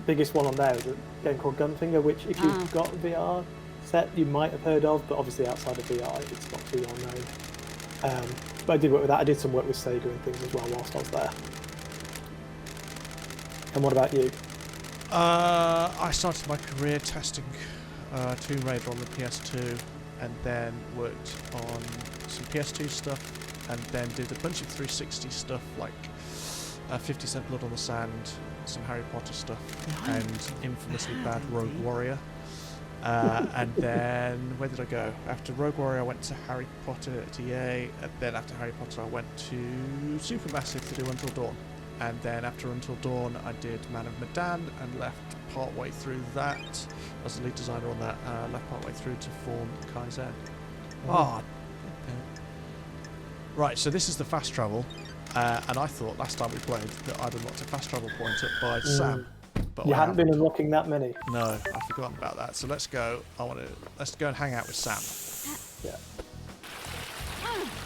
Biggest one on there is a game called Gunfinger, which if you've got a VR set, you might have heard of, but obviously outside of VR, it's not too well known. But I did work with that. I did some work with Sega and things as well whilst I was there. And what about you? I started my career testing Tomb Raider on the PS2, and then worked on some PS2 stuff, and then did a bunch of 360 stuff like 50 Cent Blood on the Sand, some Harry Potter stuff, and infamously bad Rogue Warrior. And then where did I go? After Rogue Warrior I went to Harry Potter at EA, and then after Harry Potter I went to Supermassive to do Until Dawn. And then after Until Dawn I did Man of Medan and left part way through that as the lead designer on that, left part way through to form Kaizen. Right, so this is the fast travel, and I thought last time we played that I'd unlocked a fast travel point up by Sam. But You I hadn't been haven't. unlocking that many. No, I've forgotten about that. So let's go. Let's go and hang out with Sam. Yeah.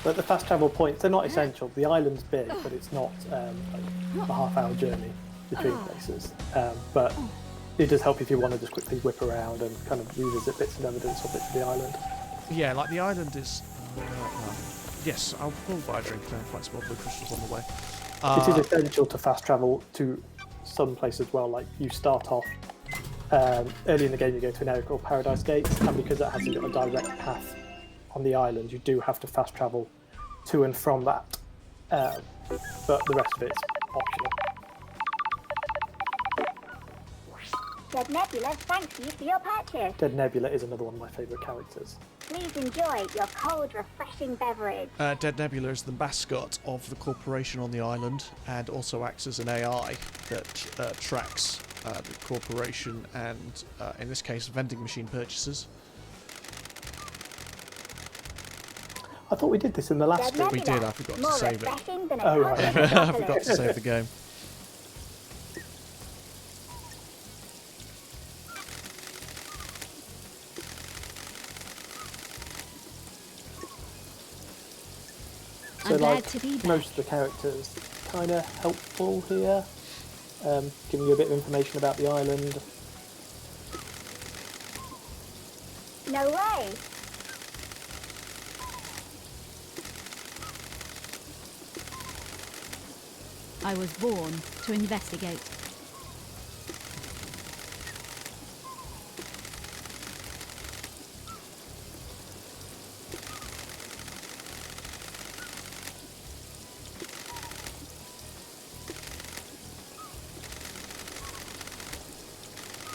But the fast travel points, they're not essential. The island's big, but it's not like a half-hour journey between places. But it does help if you want to just quickly whip around and kind of revisit bits of evidence or bits of the island. Yeah, like the island is. Yes, I'll buy a drink and find some more blue crystals on the way. It is essential to fast travel to some place as well. Like you start off early in the game, you go to an area called Paradise Gates, and because it hasn't got a direct path on the island, you do have to fast travel to and from that. But the rest of it's optional. Dead Nebula thanks you for your purchase. Dead Nebula is another one of my favourite characters. Please enjoy your cold, refreshing beverage. Dead Nebula is the mascot of the corporation on the island, and also acts as an AI that tracks the corporation and, in this case, vending machine purchases. I thought we did this in the last Dead stream. We did, I forgot to More save it. refreshing than a Oh, right. hot I chocolate. forgot to save the game. So, I'm glad like, to be back. most of the characters kind of helpful here, giving you a bit of information about the island. No way. I was born to investigate.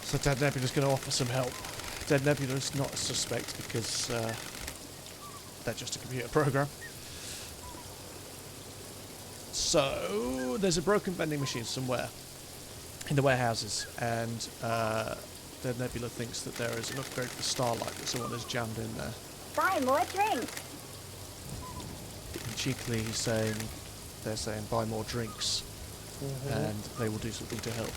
So Dead Nebula's going to offer some help. Dead Nebula's not a suspect because they're just a computer program. So there's a broken vending machine somewhere in the warehouses, and Dead Nebula thinks that there is an upgrade for Starlight that someone has jammed in there. Buy more drinks. And cheekily he's saying, they're saying buy more drinks, and they will do something to help.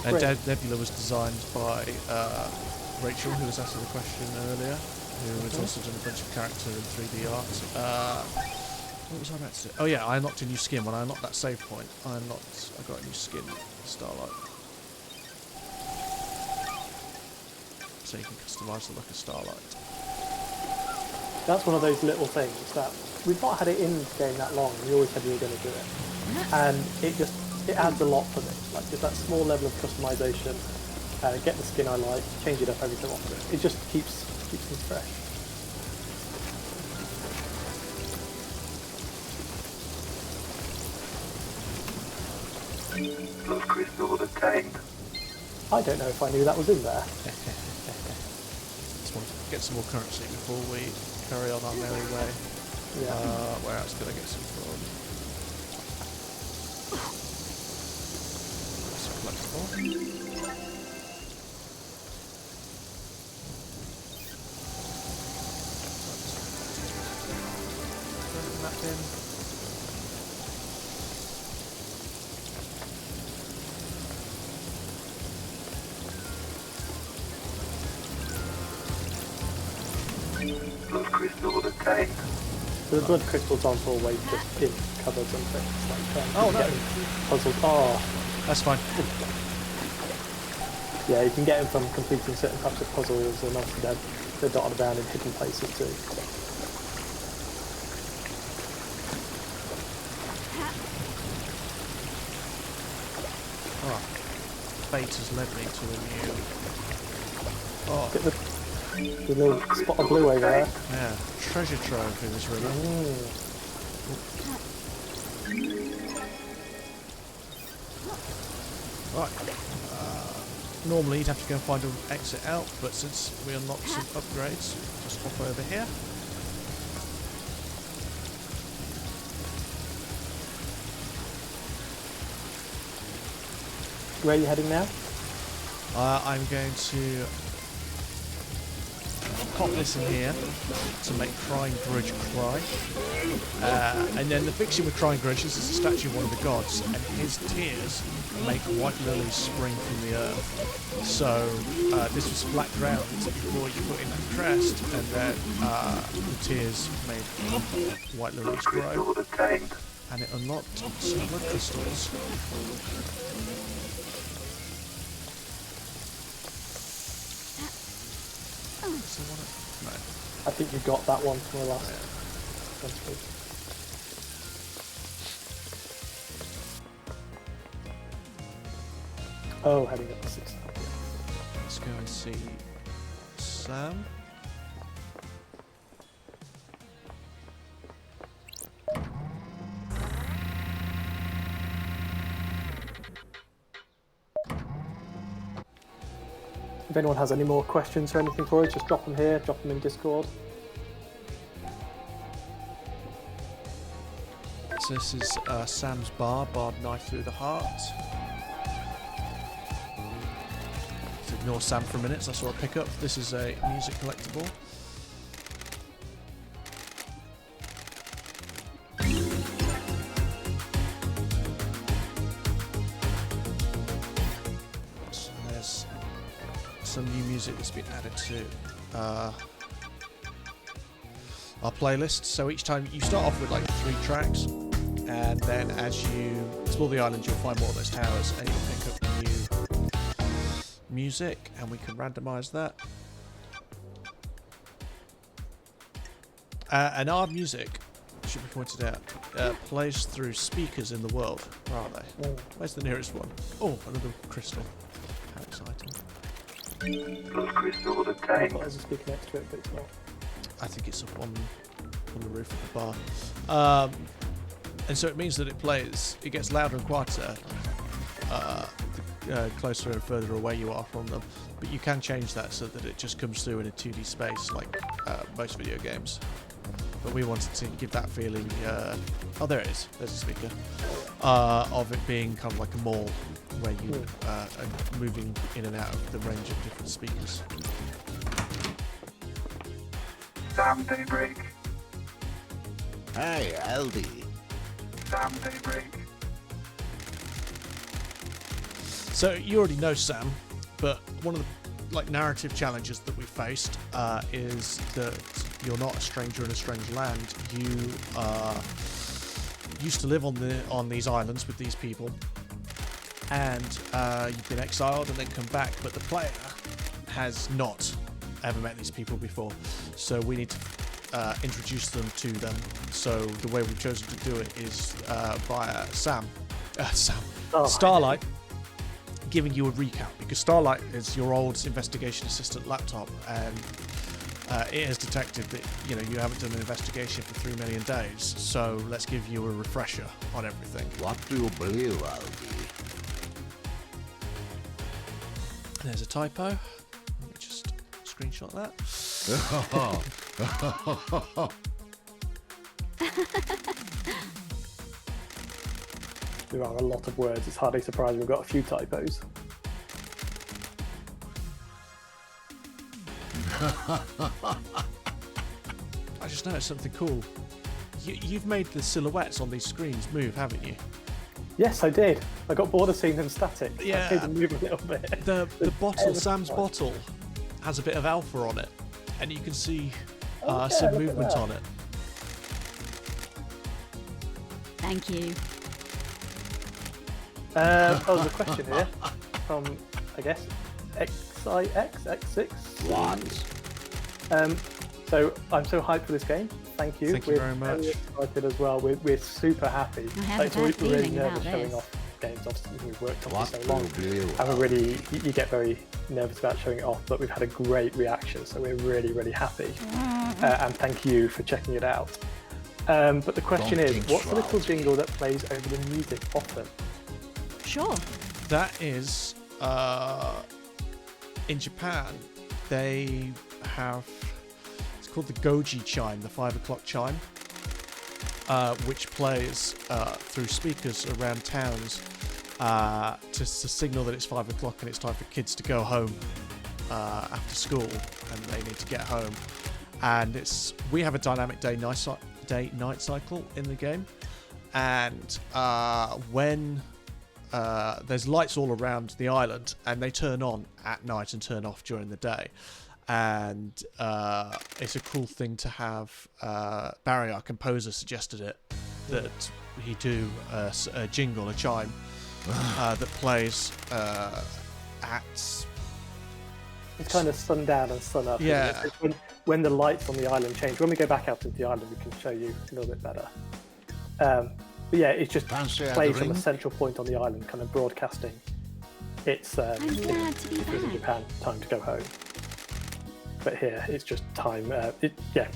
And Great. Dead Nebula was designed by Rachel, who was asking the question earlier, who has also done a bunch of character and 3D art. What was I about to do? Oh yeah, I unlocked a new skin. When I unlocked that save point, I got a new skin, Starlight. So you can customise the look of Starlight. That's one of those little things that we've not had it in the game that long, and you always said you were going to do it. And it adds a lot for me. Like, just that small level of customization, get the skin I like, change it up every so often. It just keeps things fresh. Blood crystal obtained. I don't know if I knew that was in there. Just want to get some more currency before we carry on our merry way. Yeah. Where else could I get some from? Some collectible. That in. Blood crystal obtained. So the blood crystals aren't always just in cupboards and things. Like, Oh, you can no. get them puzzles. Oh, That's fine. yeah, you can get them from completing certain types of puzzles, and obviously they're dotted around in hidden places too. Oh, fate has led me to a new. Oh, Get the little spot of blue over there. yeah, treasure trove in this river. Right. Normally you'd have to go and find an exit out, but since we unlocked some upgrades, just hop over here. Where are you heading now? I'm going to pop this in here to make Crying Grudge cry. And then the fiction with Crying Grudge is a statue of one of the gods, and his tears make white lilies spring from the earth. So this was flat ground before you put in that crest, and then the tears made white lilies grow, Crystal obtained. and it unlocked some blood crystals. So no. I think you got that one from the last one. Oh, heading up the 6th. Let's go and see Sam. If anyone has any more questions or anything for us, just drop them here, drop them in Discord. So this is Sam's bar, barred knife through the heart. So ignore Sam for a minute, so I saw a pickup. This is a music collectible. So there's some new music that's been added to our playlist. So each time you start off with like 3 tracks, and then as you explore the island, you'll find more of those towers, and you'll pick up new music, and we can randomize that. And our music, should be pointed out, plays through speakers in the world. Where are they? Where's the nearest one? Oh, another crystal. How exciting. Those crystals I obtained. thought I was a speaker next to it, but it's not. I think it's up on the roof of the bar. And so it means that it gets louder and quieter the closer and further away you are from them. But you can change that so that it just comes through in a 2D space like most video games. But we wanted to give that feeling, oh there it is, there's a speaker, of it being kind of like a mall where you are moving in and out of the range of different speakers. Sam Daybreak. Hey, Aldi. Sam Daybreak. So you already know Sam, but one of the narrative challenges that we faced is that you're not a stranger in a strange land. You used to live on these islands with these people, and you've been exiled and then come back, but the player has not ever met these people before, so we need to introduce them to them. So the way we've chosen to do it is via Starlight giving you a recap, because Starlight is your old investigation assistant laptop, and it has detected that you haven't done an investigation for 3 million days. So let's give you a refresher on everything. What do you believe, Aldi? There's a typo. Let me just screenshot that. There are a lot of words. It's hardly surprising we've got a few typos. I just noticed something cool. You've made the silhouettes on these screens move, haven't you? Yes, I did. I got bored of seeing them static. Yeah. I made them move a little bit. The bottle, Sam's bottle, has a bit of alpha on it, and you can see yeah, some look at movement that. on it. Thank you. There's a question here from, I guess, X6. What? So I'm so hyped for this game. Thank you. Thank you very We're much. excited as well. We're super happy. I have a It's bad always really feeling nervous about showing this. off games. Obviously, we've worked on What for so do long. you believe? And you get very nervous about showing it off, but we've had a great reaction, so we're really, really happy. And thank you for checking it out. But the question Don't is, think what's the so. little jingle that plays over the music often? Sure. That is, in Japan, they have, it's called the Goji chime, the 5 o'clock chime, which plays through speakers around towns to signal that it's 5 o'clock and it's time for kids to go home after school, and they need to get home. And we have a dynamic day-night cycle in the game, and when there's lights all around the island, and they turn on at night and turn off during the day. And it's a cool thing to have. Barry, our composer, suggested it, that he do a jingle, a chime, that plays at... It's kind of sundown and sun up. isn't Yeah. it? It's when the lights on the island change. When we go back out into the island, we can show you a little bit better. But yeah, it just Fancy a plays from a drink? central point on the island, kind of broadcasting. It's I'm glad to be if it was in back. Japan, time to go home. But here, it's just time.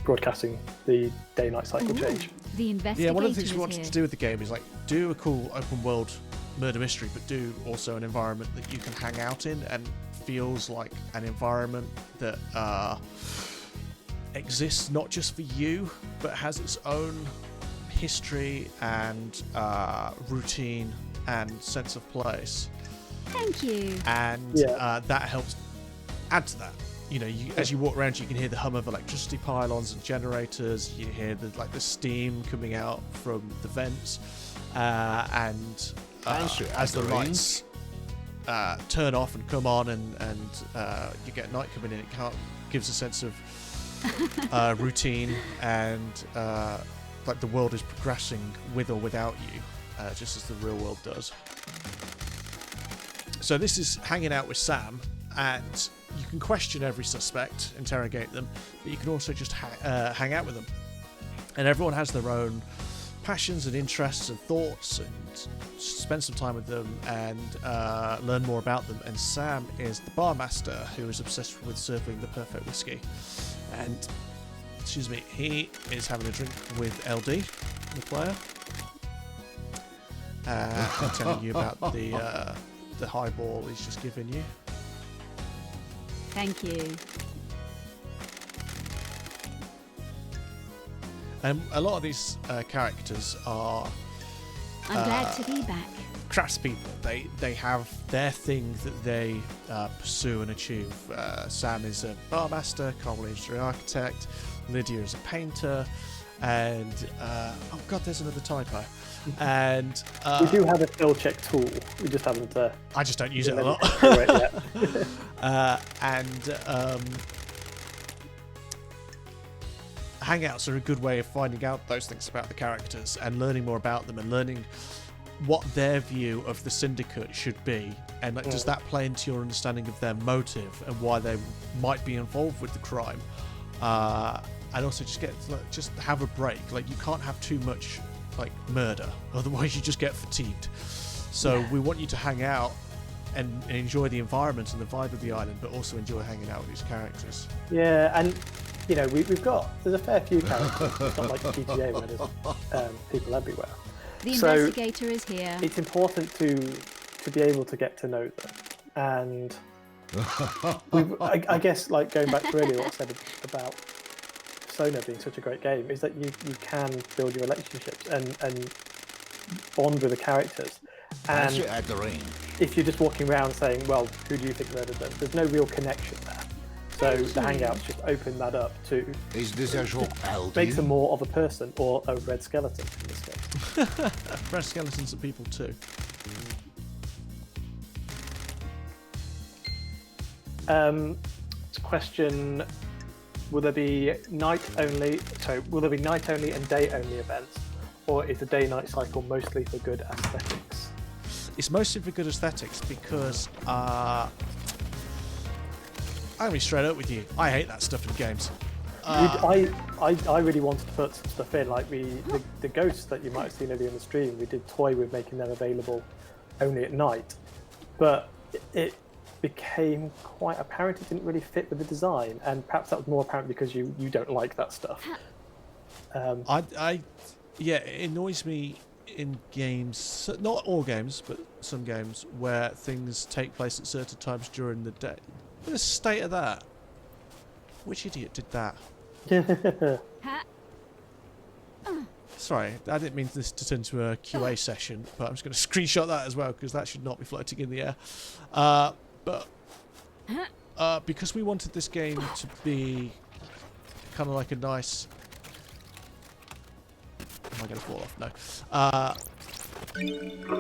Broadcasting the day-night cycle change. The investigator Yeah, one of the things we is wanted here. to do with the game is do a cool open world murder mystery, but do also an environment that you can hang out in and feels like an environment that exists not just for you, but has its own history and routine and sense of place. Thank you. And Yeah. that helps add to that. As you walk around, you can hear the hum of electricity pylons and generators. You hear the steam coming out from the vents, and as the lights turn off and come on, and you get night coming in, it gives a sense of routine, and the world is progressing with or without you, just as the real world does. So this is hanging out with Sam, and you can question every suspect, interrogate them, but you can also just hang out with them. And everyone has their own passions and interests and thoughts, and spend some time with them and learn more about them. And Sam is the barmaster who is obsessed with serving the perfect whiskey. And, he is having a drink with LD, the player, and telling you about the highball he's just given you. Thank you. And a lot of these characters are I'm glad to be back. craftspeople. They have their thing that they pursue and achieve. Sam is a barmaster, Carmelina is an architect, Lydia is a painter, and oh god, there's another typo. And we do have a spell check tool. We just haven't. I just don't use it a lot. Hangouts are a good way of finding out those things about the characters and learning more about them and learning what their view of the syndicate should be, and does that play into your understanding of their motive and why they might be involved with the crime, and also just have a break. You can't have too much murder, otherwise you just get fatigued. So we want you to hang out and enjoy the environment and the vibe of the island, but also enjoy hanging out with these characters. Yeah, and there's a fair few characters. It's not like GTA where there's people everywhere. The investigator is here. It's important to be able to get to know them, and I guess going back to earlier what I said about Persona being such a great game is that you can build your relationships and bond with the characters. And if you're just walking around saying, well, who do you think murdered them? There's no real connection there. So the Hangouts just open that up to make them more of a person, or a red skeleton in this case. Red skeletons are people too. Question: will there be night only and day only events, or is the day-night cycle mostly for good aesthetics? It's mostly for good aesthetics because I'm gonna be straight up with you. I hate that stuff in games. I really wanted to put some stuff in, the ghosts that you might have seen earlier in the stream. We did toy with making them available only at night, but it became quite apparent it didn't really fit with the design, and perhaps that was more apparent because you don't like that stuff. It annoys me in games, not all games, but some games where things take place at certain times during the day. The state of that. Which idiot did that? Sorry, I didn't mean this to turn into a QA session, but I'm just going to screenshot that as well because that should not be floating in the air. But because we wanted this game to be kind of like a nice... Am I going to fall off? No.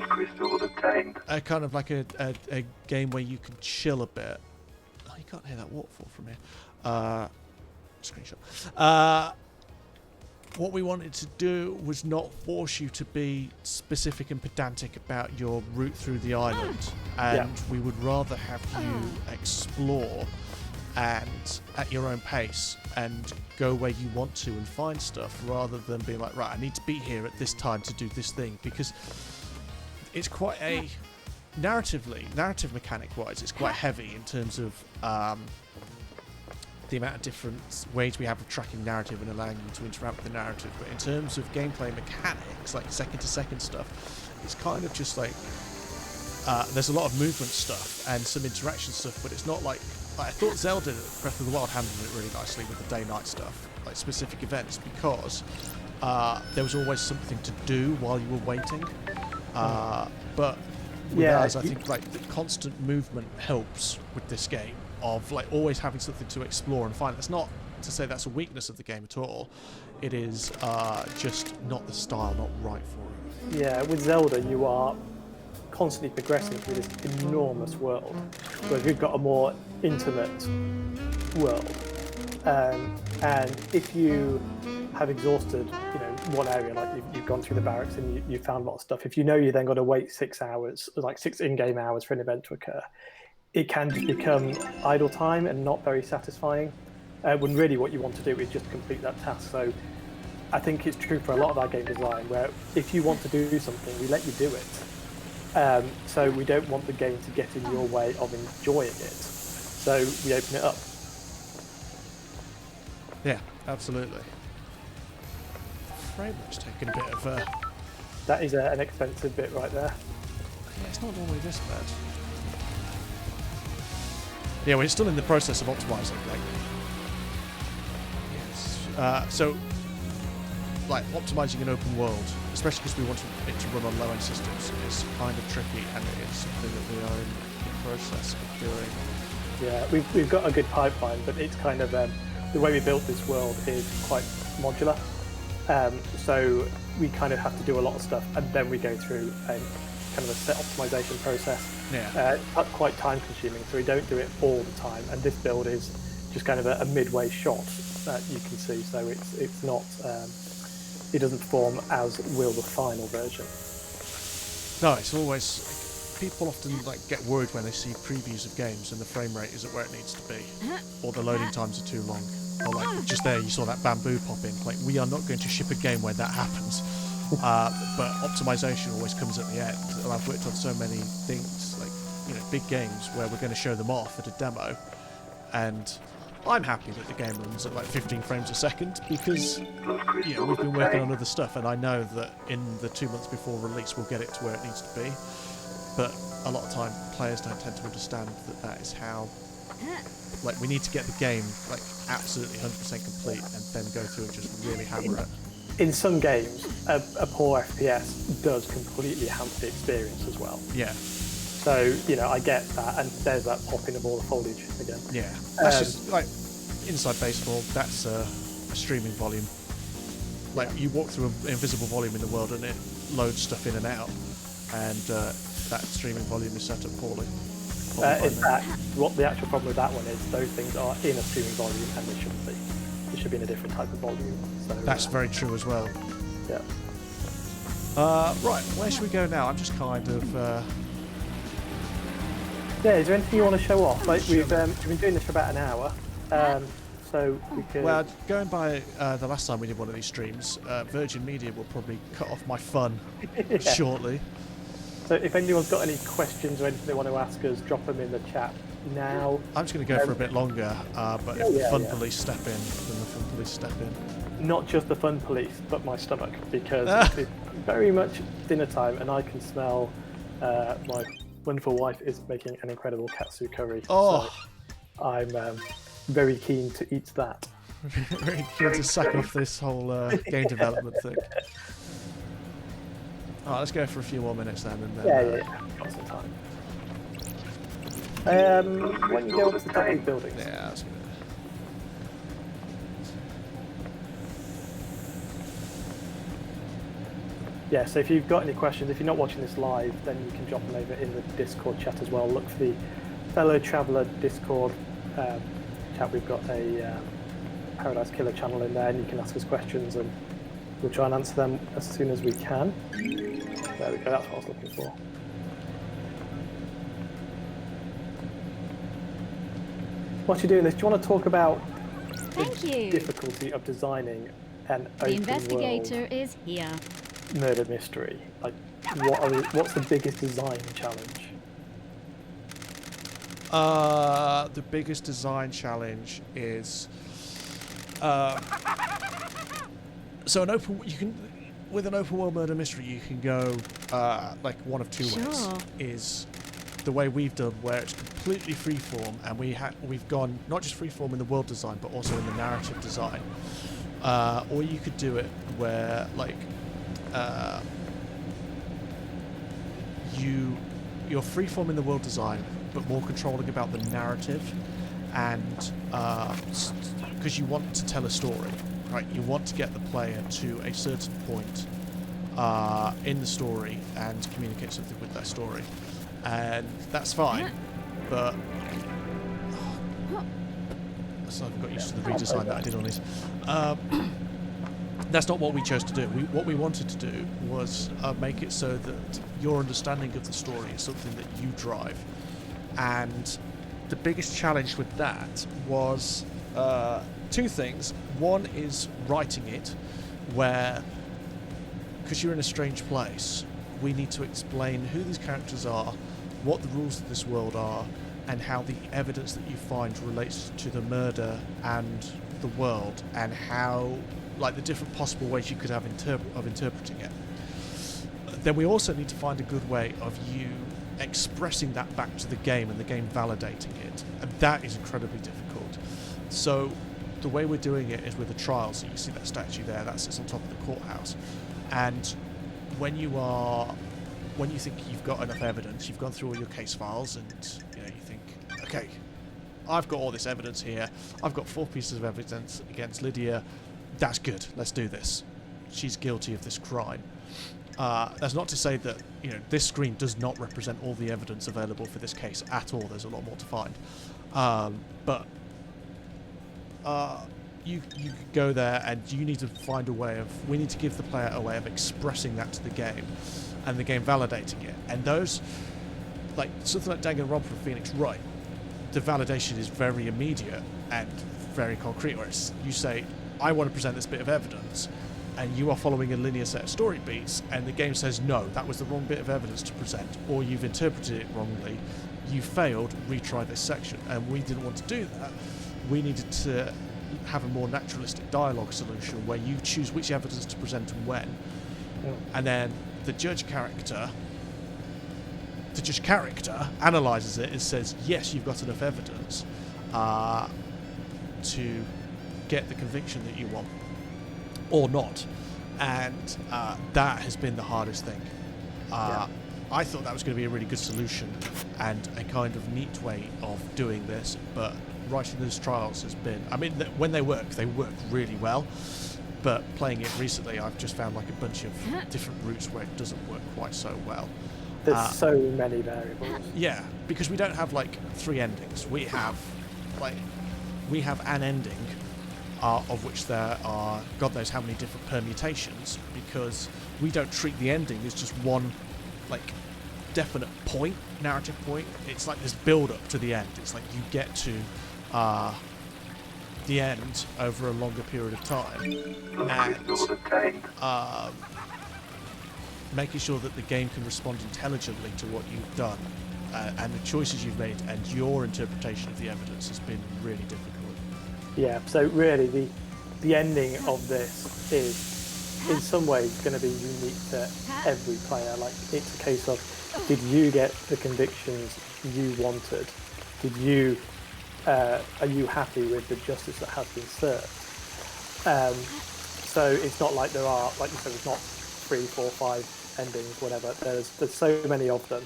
Crystal obtained. Kind of like a game where you can chill a bit. Oh, you can't hear that waterfall from here. Screenshot. What we wanted to do was not force you to be specific and pedantic about your route through the island, and we would rather have you explore and at your own pace and go where you want to and find stuff, rather than being like, right, I need to be here at this time to do this thing, because it's quite a narrative mechanic wise, it's quite heavy in terms of the amount of different ways we have of tracking narrative and allowing you to interact with the narrative. But in terms of gameplay mechanics, like second to second stuff, it's kind of just there's a lot of movement stuff and some interaction stuff, but it's not like I thought Zelda Breath of the Wild handled it really nicely with the day-night stuff, like specific events, because there was always something to do while you were waiting. But with ours, I think the constant movement helps with this game of like always having something to explore and find. That's not to say that's a weakness of the game at all. It is just not the style, not right for it. Yeah, with Zelda, you are constantly progressing through this enormous world, whereas we've got a more intimate world. And if you have exhausted, one area, like you've gone through the barracks and you found a lot of stuff, if you know you then got to wait 6 hours, like 6 in-game hours for an event to occur, it can just become idle time and not very satisfying. When really what you want to do is just complete that task. So I think it's true for a lot of our game design, where if you want to do something, we let you do it. So we don't want the game to get in your way of enjoying it. So we open it up. Yeah, absolutely. Frame rate's taking a bit of That is an expensive bit right there. yeah, it's not normally this bad. Yeah, we're still in the process of optimizing. Like, yes. So, like optimizing an open world, especially because we want it to run on low-end systems, is kind of tricky, and it is something that we are in the process of doing. Yeah, we've got a good pipeline, but it's kind of the way we built this world is quite modular. So we kind of have to do a lot of stuff, and then we go through a kind of a set optimization process. Yeah. Quite time consuming, so we don't do it all the time. And this build is just kind of a midway shot that you can see, so it's not it doesn't perform as will the final version. No, it's always people often like get worried when they see previews of games and the frame rate isn't where it needs to be, or the loading times are too long, or like just there you saw that bamboo pop in. Like, we are not going to ship a game where that happens. But optimization always comes at the end, and I've worked on so many things, like big games where we're going to show them off at a demo, and I'm happy that the game runs at like 15 frames a second because we've been working on other stuff, and I know that in the 2 months before release we'll get it to where it needs to be. But a lot of time players don't tend to understand that is how, like, we need to get the game like absolutely 100% complete and then go through and just really hammer it. In some games, a poor FPS does completely hamper the experience as well. Yeah. So, I get that, and there's that popping of all the foliage again. Yeah. That's just like inside baseball, that's a streaming volume. Like, you walk through an invisible volume in the world and it loads stuff in and out, and that streaming volume is set up poorly. In fact, what the actual problem with that one is, those things are in a streaming volume and they shouldn't be. It should be in a different type of volume. So, that's very true as well. Yeah. Right, where should we go now? I'm just kind of... Yeah, is there anything you want to show off? Like, we've been doing this for about an hour, so we could... Well, going by the last time we did one of these streams, Virgin Media will probably cut off my fun shortly. So if anyone's got any questions or anything they want to ask us, drop them in the chat now. I'm just going to go for a bit longer, but if the fun police step in, then the fun police step in. Not just the fun police, but my stomach, because it's very much dinner time, and I can smell my wonderful wife is making an incredible katsu curry. Oh! So I'm very keen to eat that. Very keen to sack off this whole game development thing. Alright, let's go for a few more minutes then. And then Got some time. Why don't you go up to the top of the buildings? Yeah, that's good. Yeah, so if you've got any questions, if you're not watching this live, then you can drop them over in the Discord chat as well. Look for the Fellow Traveller Discord chat. We've got a Paradise Killer channel in there, and you can ask us questions, and we'll try and answer them as soon as we can. There we go, that's what I was looking for. Whilst you're doing this, do you want to talk about the difficulty of designing an open The investigator world is here. murder mystery? Like, what's the biggest design challenge? The biggest design challenge is so with an open world murder mystery you can go like one of two ways. Is the way we've done, where it's completely freeform, and we've gone not just freeform in the world design but also in the narrative design, or you could do it where like you're freeform in the world design but more controlling about the narrative, and because you want to tell a story, right? You want to get the player to a certain point in the story and communicate something with that story, and that's fine. But so I've got used to the redesign that I did on this. That's not what we chose to do. What we wanted to do was make it so that your understanding of the story is something that you drive. And the biggest challenge with that was two things. One is writing it, where, because you're in a strange place, we need to explain who these characters are, what the rules of this world are, and how the evidence that you find relates to the murder and the world, and how, like, the different possible ways you could have of interpreting it. Then we also need to find a good way of you expressing that back to the game and the game validating it, and that is incredibly difficult. So the way we're doing it is with the trial. So you see that statue there, that sits on top of the courthouse, and when you think you've got enough evidence, you've gone through all your case files, and you think, okay, I've got all this evidence here, I've got 4 pieces of evidence against Lydia, that's good, let's do this, she's guilty of this crime. That's not to say that this screen does not represent all the evidence available for this case at all. There's a lot more to find, but you go there, and you need to find a way of. We need to give the player a way of expressing that to the game, and the game validating it. And those, like something like Danganronpa and Phoenix Wright, the validation is very immediate and very concrete. Whereas you say, I want to present this bit of evidence, and you are following a linear set of story beats, and the game says, no, that was the wrong bit of evidence to present, or you've interpreted it wrongly, you failed, retry this section. And we didn't want to do that. We needed to have a more naturalistic dialogue solution where you choose which evidence to present and when. And then the judge character analyzes it and says, yes, you've got enough evidence to get the conviction that you want, or not. And that has been the hardest thing. I thought that was going to be a really good solution and a kind of neat way of doing this, but writing those trials has been, I mean, when they work really well, but playing it recently, I've just found like a bunch of different routes where it doesn't work quite so well. There's so many variables. Yeah, because we don't have like 3 endings. We have an ending of which there are God knows how many different permutations, because we don't treat the ending as just one like definite narrative point. It's like this build up to the end. It's like you get to the end over a longer period of time, and making sure that the game can respond intelligently to what you've done and the choices you've made, and your interpretation of the evidence has been really difficult. Yeah, so really the ending of this is in some ways going to be unique to every player. Like, it's a case of, did you get the convictions you wanted? Are you happy with the justice that has been served? So it's not like there are, like you said, it's not 3, 4, 5 endings, whatever. There's so many of them,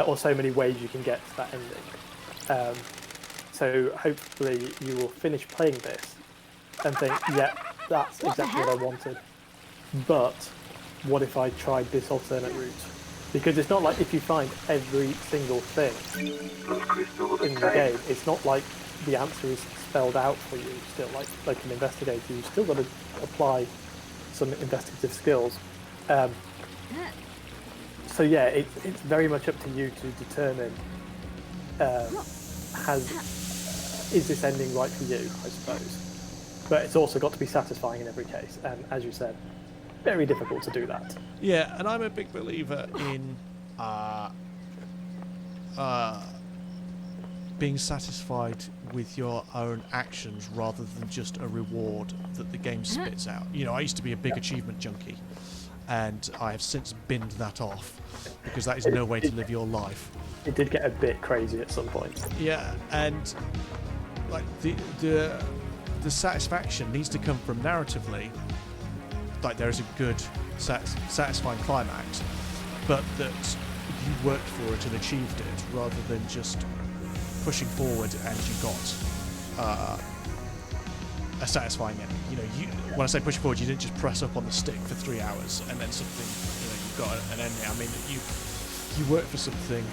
or so many ways you can get to that ending. So hopefully you will finish playing this and think, yeah, that's exactly what I wanted. But what if I tried this alternate route? Because it's not like if you find every single thing in the game, it's not like the answer is spelled out for you. Still, like an investigator, you've still got to apply some investigative skills. So yeah, it's very much up to you to determine is this ending right for you, I suppose. But it's also got to be satisfying in every case, and as you said, very difficult to do that. Yeah, and I'm a big believer in being satisfied with your own actions rather than just a reward that the game spits out. I used to be a big achievement junkie, and I have since binned that off, because that is no way to live your life. It did get a bit crazy at some point. Yeah, and like the satisfaction needs to come from narratively, like there is a good satisfying climax, but that you worked for it and achieved it, rather than just pushing forward and you got a satisfying ending. You know, when I say push forward, you didn't just press up on the stick for 3 hours and then something, you know, you've got an ending. I mean, you worked for something,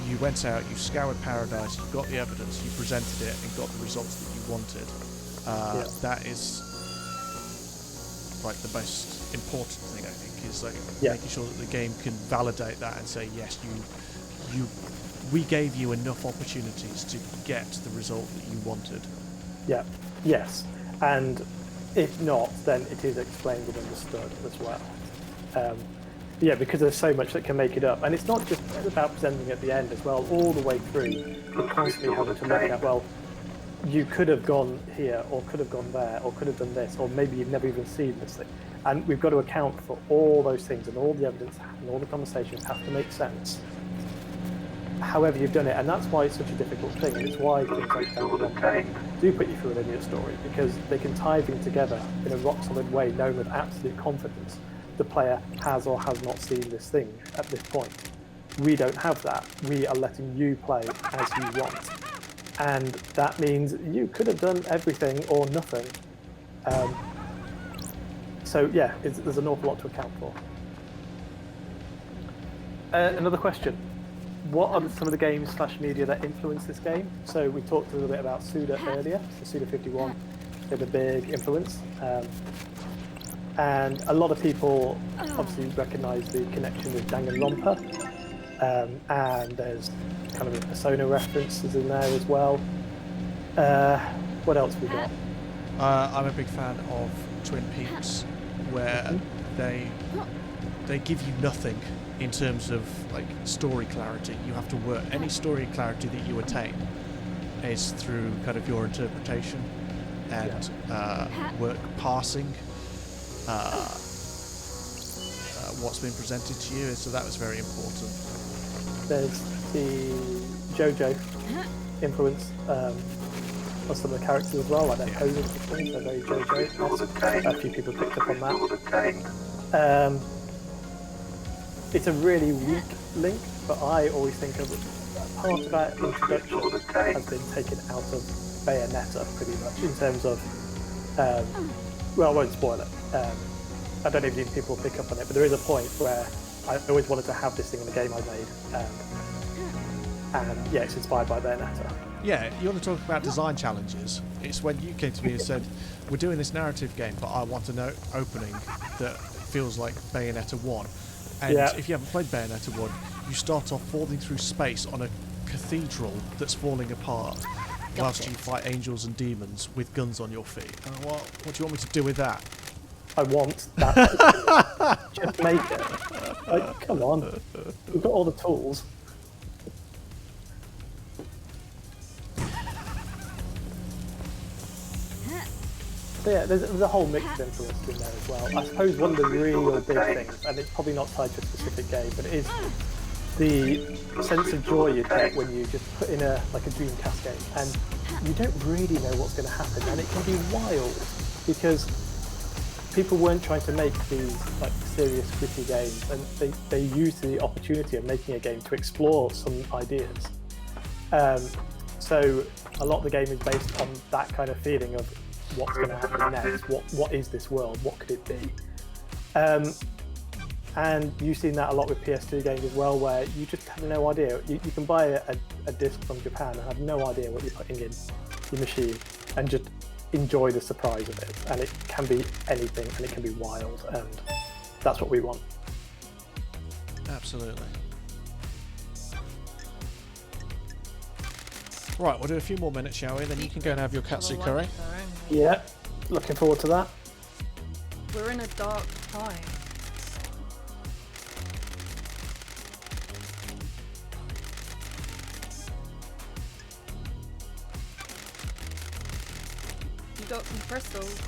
you went out, you scoured paradise, you got the evidence, you presented it, and got the results that you wanted. That is like the most important thing, I think, is like making sure that the game can validate that and say, yes, we gave you enough opportunities to get the result that you wanted. Yeah. Yes. And if not, then it is explained and understood as well. Because there's so much that can make it up. And it's not just about presenting at the end as well. All the way through, you're constantly having to look at, well, you could have gone here, or could have gone there, or could have done this, or maybe you've never even seen this thing. And we've got to account for all those things, and all the evidence and all the conversations have to make sense. However you've done it, and that's why it's such a difficult thing, and it's why things like that do put you through a linear story, because they can tie things together in a rock-solid way, knowing with absolute confidence the player has or has not seen this thing at this point. We don't have that. We are letting you play as you want. And that means you could have done everything or nothing. There's an awful lot to account for. Another question. What are some of the games / media that influence this game? So we talked a little bit about Suda earlier, so Suda 51 had a big influence. And a lot of people obviously recognise the connection with Danganronpa. And there's kind of a Persona references in there as well. What else we got? I'm a big fan of Twin Peaks, where they give you nothing in terms of like story clarity. You have to work. Any story clarity that you attain is through kind of your interpretation and work parsing what's been presented to you. So that was very important. There's the JoJo influence on some of the characters as well, like their poses and things. They're very JoJo. A few people picked up on that. It's a really weak link, but I always think of part of that introduction has been taken out of Bayonetta pretty much in terms of, I won't spoil it. I don't even think people pick up on it, but there is a point where I always wanted to have this thing in the game I made, and it's inspired by Bayonetta. Yeah, you want to talk about design challenges. It's when you came to me and said, we're doing this narrative game, but I want an opening that feels like Bayonetta 1. And if you haven't played Bayonetta 1, you start off falling through space on a cathedral that's falling apart whilst you fight angels and demons with guns on your feet. What do you want me to do with that? I want that. Just make it. Like, come on. We've got all the tools. So there's a whole mix of influence in there as well. I suppose one of the real big things, and it's probably not tied to a specific game, but it is the sense of joy you get when you just put in a Dreamcast game, and you don't really know what's going to happen, and it can be wild because people weren't trying to make these like serious, gritty games, and they used the opportunity of making a game to explore some ideas. So a lot of the game is based on that kind of feeling of what's going to happen next. What is this world? What could it be? And you've seen that a lot with PS2 games as well, where you just have no idea. You can buy a disc from Japan and have no idea what you're putting in your machine, and just enjoy the surprise of it. And it can be anything, and it can be wild, and that's what we want. Absolutely. Right, we'll do a few more minutes, shall we? Then you can go and have your katsu curry. Yeah, looking forward to that. We're in a dark time. You got some crystals.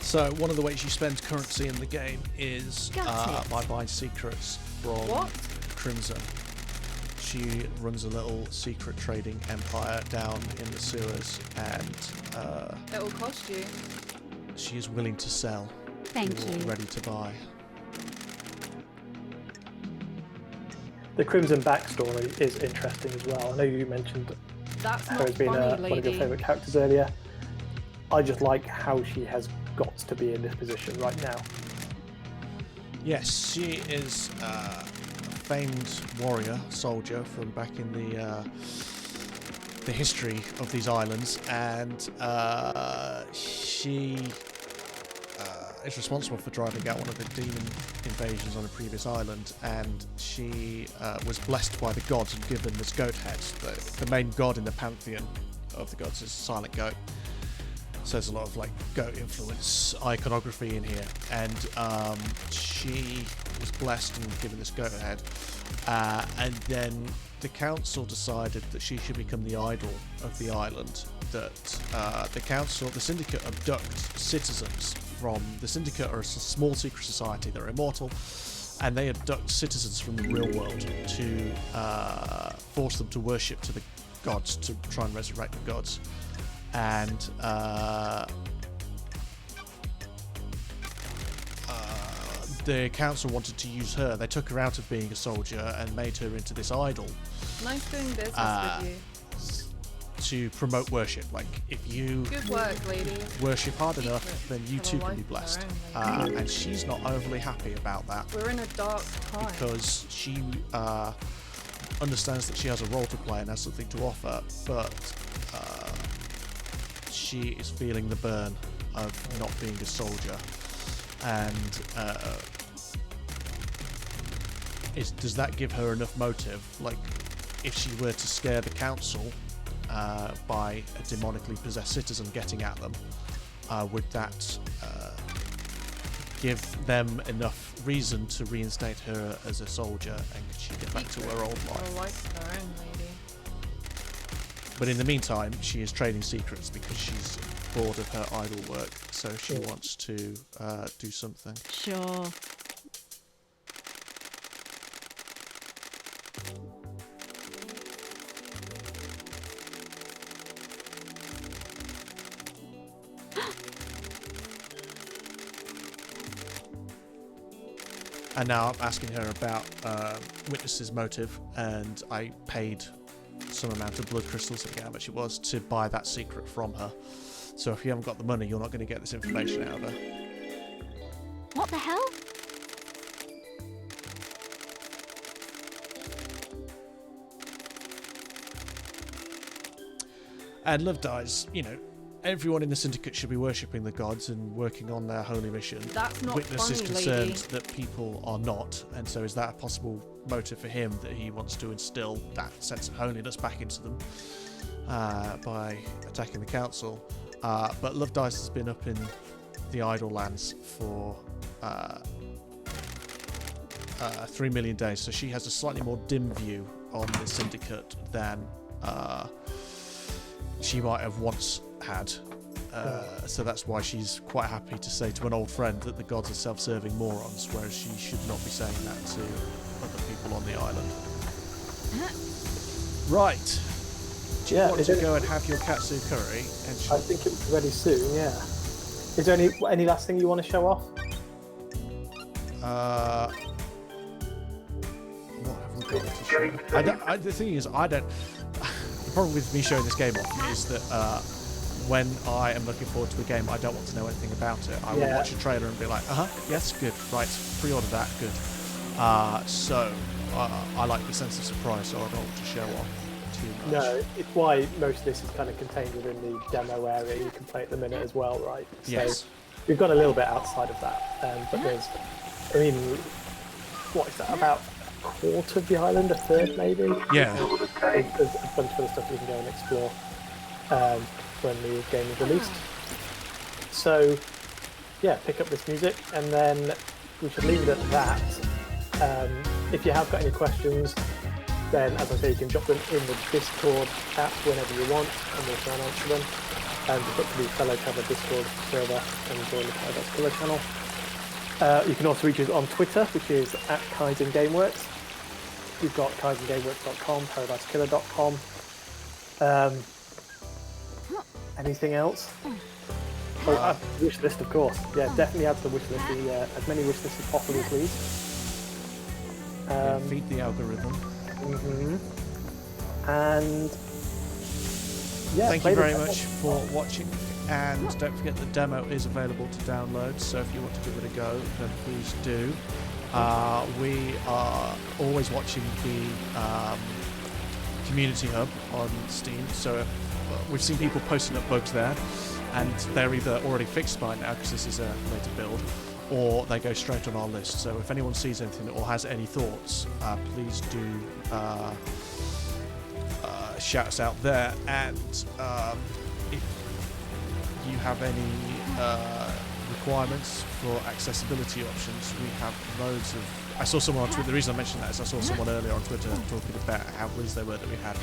So one of the ways you spend currency in the game is by buying secrets from Crimson. She runs a little secret trading empire down in the sewers, and it will cost you. She is willing to sell. Thank you. Ready to buy. The Crimson backstory is interesting as well. I know you mentioned That's her not as being funny, one of your lady. favourite characters earlier. I just like how she has got to be in this position right now. Yes, she is a famed warrior, soldier from back in the history of these islands, and she is responsible for driving out one of the demon invasions on a previous island, and she was blessed by the gods and given this goat head. The main god in the pantheon of the gods is Silent Goat. So there's a lot of like goat influence iconography in here, and she was blessed and given this goat head, and then the council decided that she should become the idol of the island. That the syndicate abduct citizens from the syndicate are a small secret society. They're immortal, and they abduct citizens from the real world to force them to worship to the gods, to try and resurrect the gods. And the council wanted to use her. They took her out of being a soldier and made her into this idol Nice doing business with you. to promote worship. Like, if you Good work, lady. worship hard enough, then you Have a too can life be of their blessed. own, lady. And she's not overly happy about that, We're in a dark time. because she understands that she has a role to play and has something to offer, but she is feeling the burn of not being a soldier. And does that give her enough motive? Like, if she were to scare the council by a demonically possessed citizen getting at them, would that give them enough reason to reinstate her as a soldier, and could she get back to her old Have a life? life of their own, lady. But in the meantime, she is trading secrets because she's bored of her idol work, so she wants to do something. Sure. And now I'm asking her about Witness's motive, and I paid some amount of blood crystals, I forget how much it was, to buy that secret from her. So if you haven't got the money, you're not going to get this information out of her. What the hell? And Love Dies, you know, everyone in the syndicate should be worshipping the gods and working on their holy mission. That's not Witness is funny, concerned lady. that people are not, and so is that a possible motive for him, that he wants to instill that sense of holiness back into them by attacking the council? But Love Dice has been up in the Idle Lands for 3 million days, so she has a slightly more dim view on the syndicate than she might have once had. So that's why she's quite happy to say to an old friend that the gods are self-serving morons, whereas she should not be saying that to other people on the island. Right. Do you want to go and have your katsu curry? And I think it's ready soon, yeah. Is there any last thing you want to show off? What have we got to show? The thing is, I don't... The problem with me showing this game off is that when I am looking forward to a game, I don't want to know anything about it. I will watch a trailer and be like, yes, good, right, pre-order that, good. So I like the sense of surprise, so I don't want to show off too much. No, it's why most of this is kind of contained within the demo area. You can play at the minute as well, right? So Yes. we've got a little bit outside of that, but there's, I mean, what is that, about a quarter of the island, a third maybe? Yeah. There's a bunch of other stuff you can go and explore when the game is released. So, yeah, pick up this music, and then we should leave it at that. If you have got any questions, then as I say, you can drop them in the Discord app whenever you want, and we'll try and answer them. And just look for the Fellow Traveller Discord server and join the Paradise Killer channel. You can also reach us on Twitter, which is at Kaizen Game Works. We've got KaizenGameWorks.com, ParadiseKiller.com. Anything else? Oh, wish list, of course. Yeah, definitely add to the wish list. As many wish lists as possible, please. Feed the algorithm. And yeah, thank play you the very demo. much for watching, and don't forget the demo is available to download, so if you want to give it a go, then please do. We are always watching the community hub on Steam, so we've seen people posting up bugs there, and they're either already fixed by now because this is a later build, or they go straight on our list. So if anyone sees anything or has any thoughts, please do shout us out there. And if you have any requirements for accessibility options, we have loads of. I saw someone on Twitter. The reason I mentioned that is I saw someone earlier on Twitter talking about how pleased they were that we had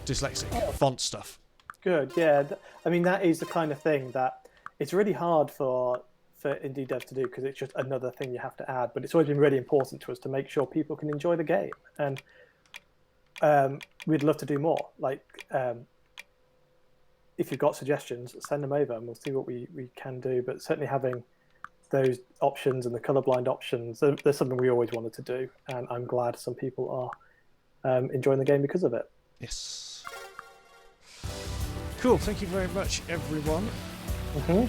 dyslexic font stuff. Good, yeah. I mean, that is the kind of thing that it's really hard for indie devs to do because it's just another thing you have to add. But it's always been really important to us to make sure people can enjoy the game, and we'd love to do more. Like, if you've got suggestions, send them over, and we'll see what we can do. But certainly having those options and the colorblind options, there's something we always wanted to do, and I'm glad some people are enjoying the game because of it. Yes. Cool. Thank you very much, everyone. Mm-hmm.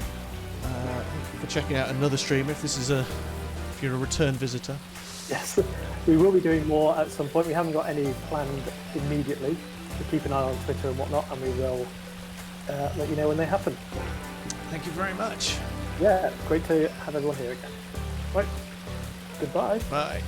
Thank you for checking out another stream. If you're a return visitor. Yes, we will be doing more at some point. We haven't got any planned immediately. So keep an eye on Twitter and whatnot, and we will let you know when they happen. Thank you very much. Yeah, great to have everyone here again. Right, goodbye. Bye.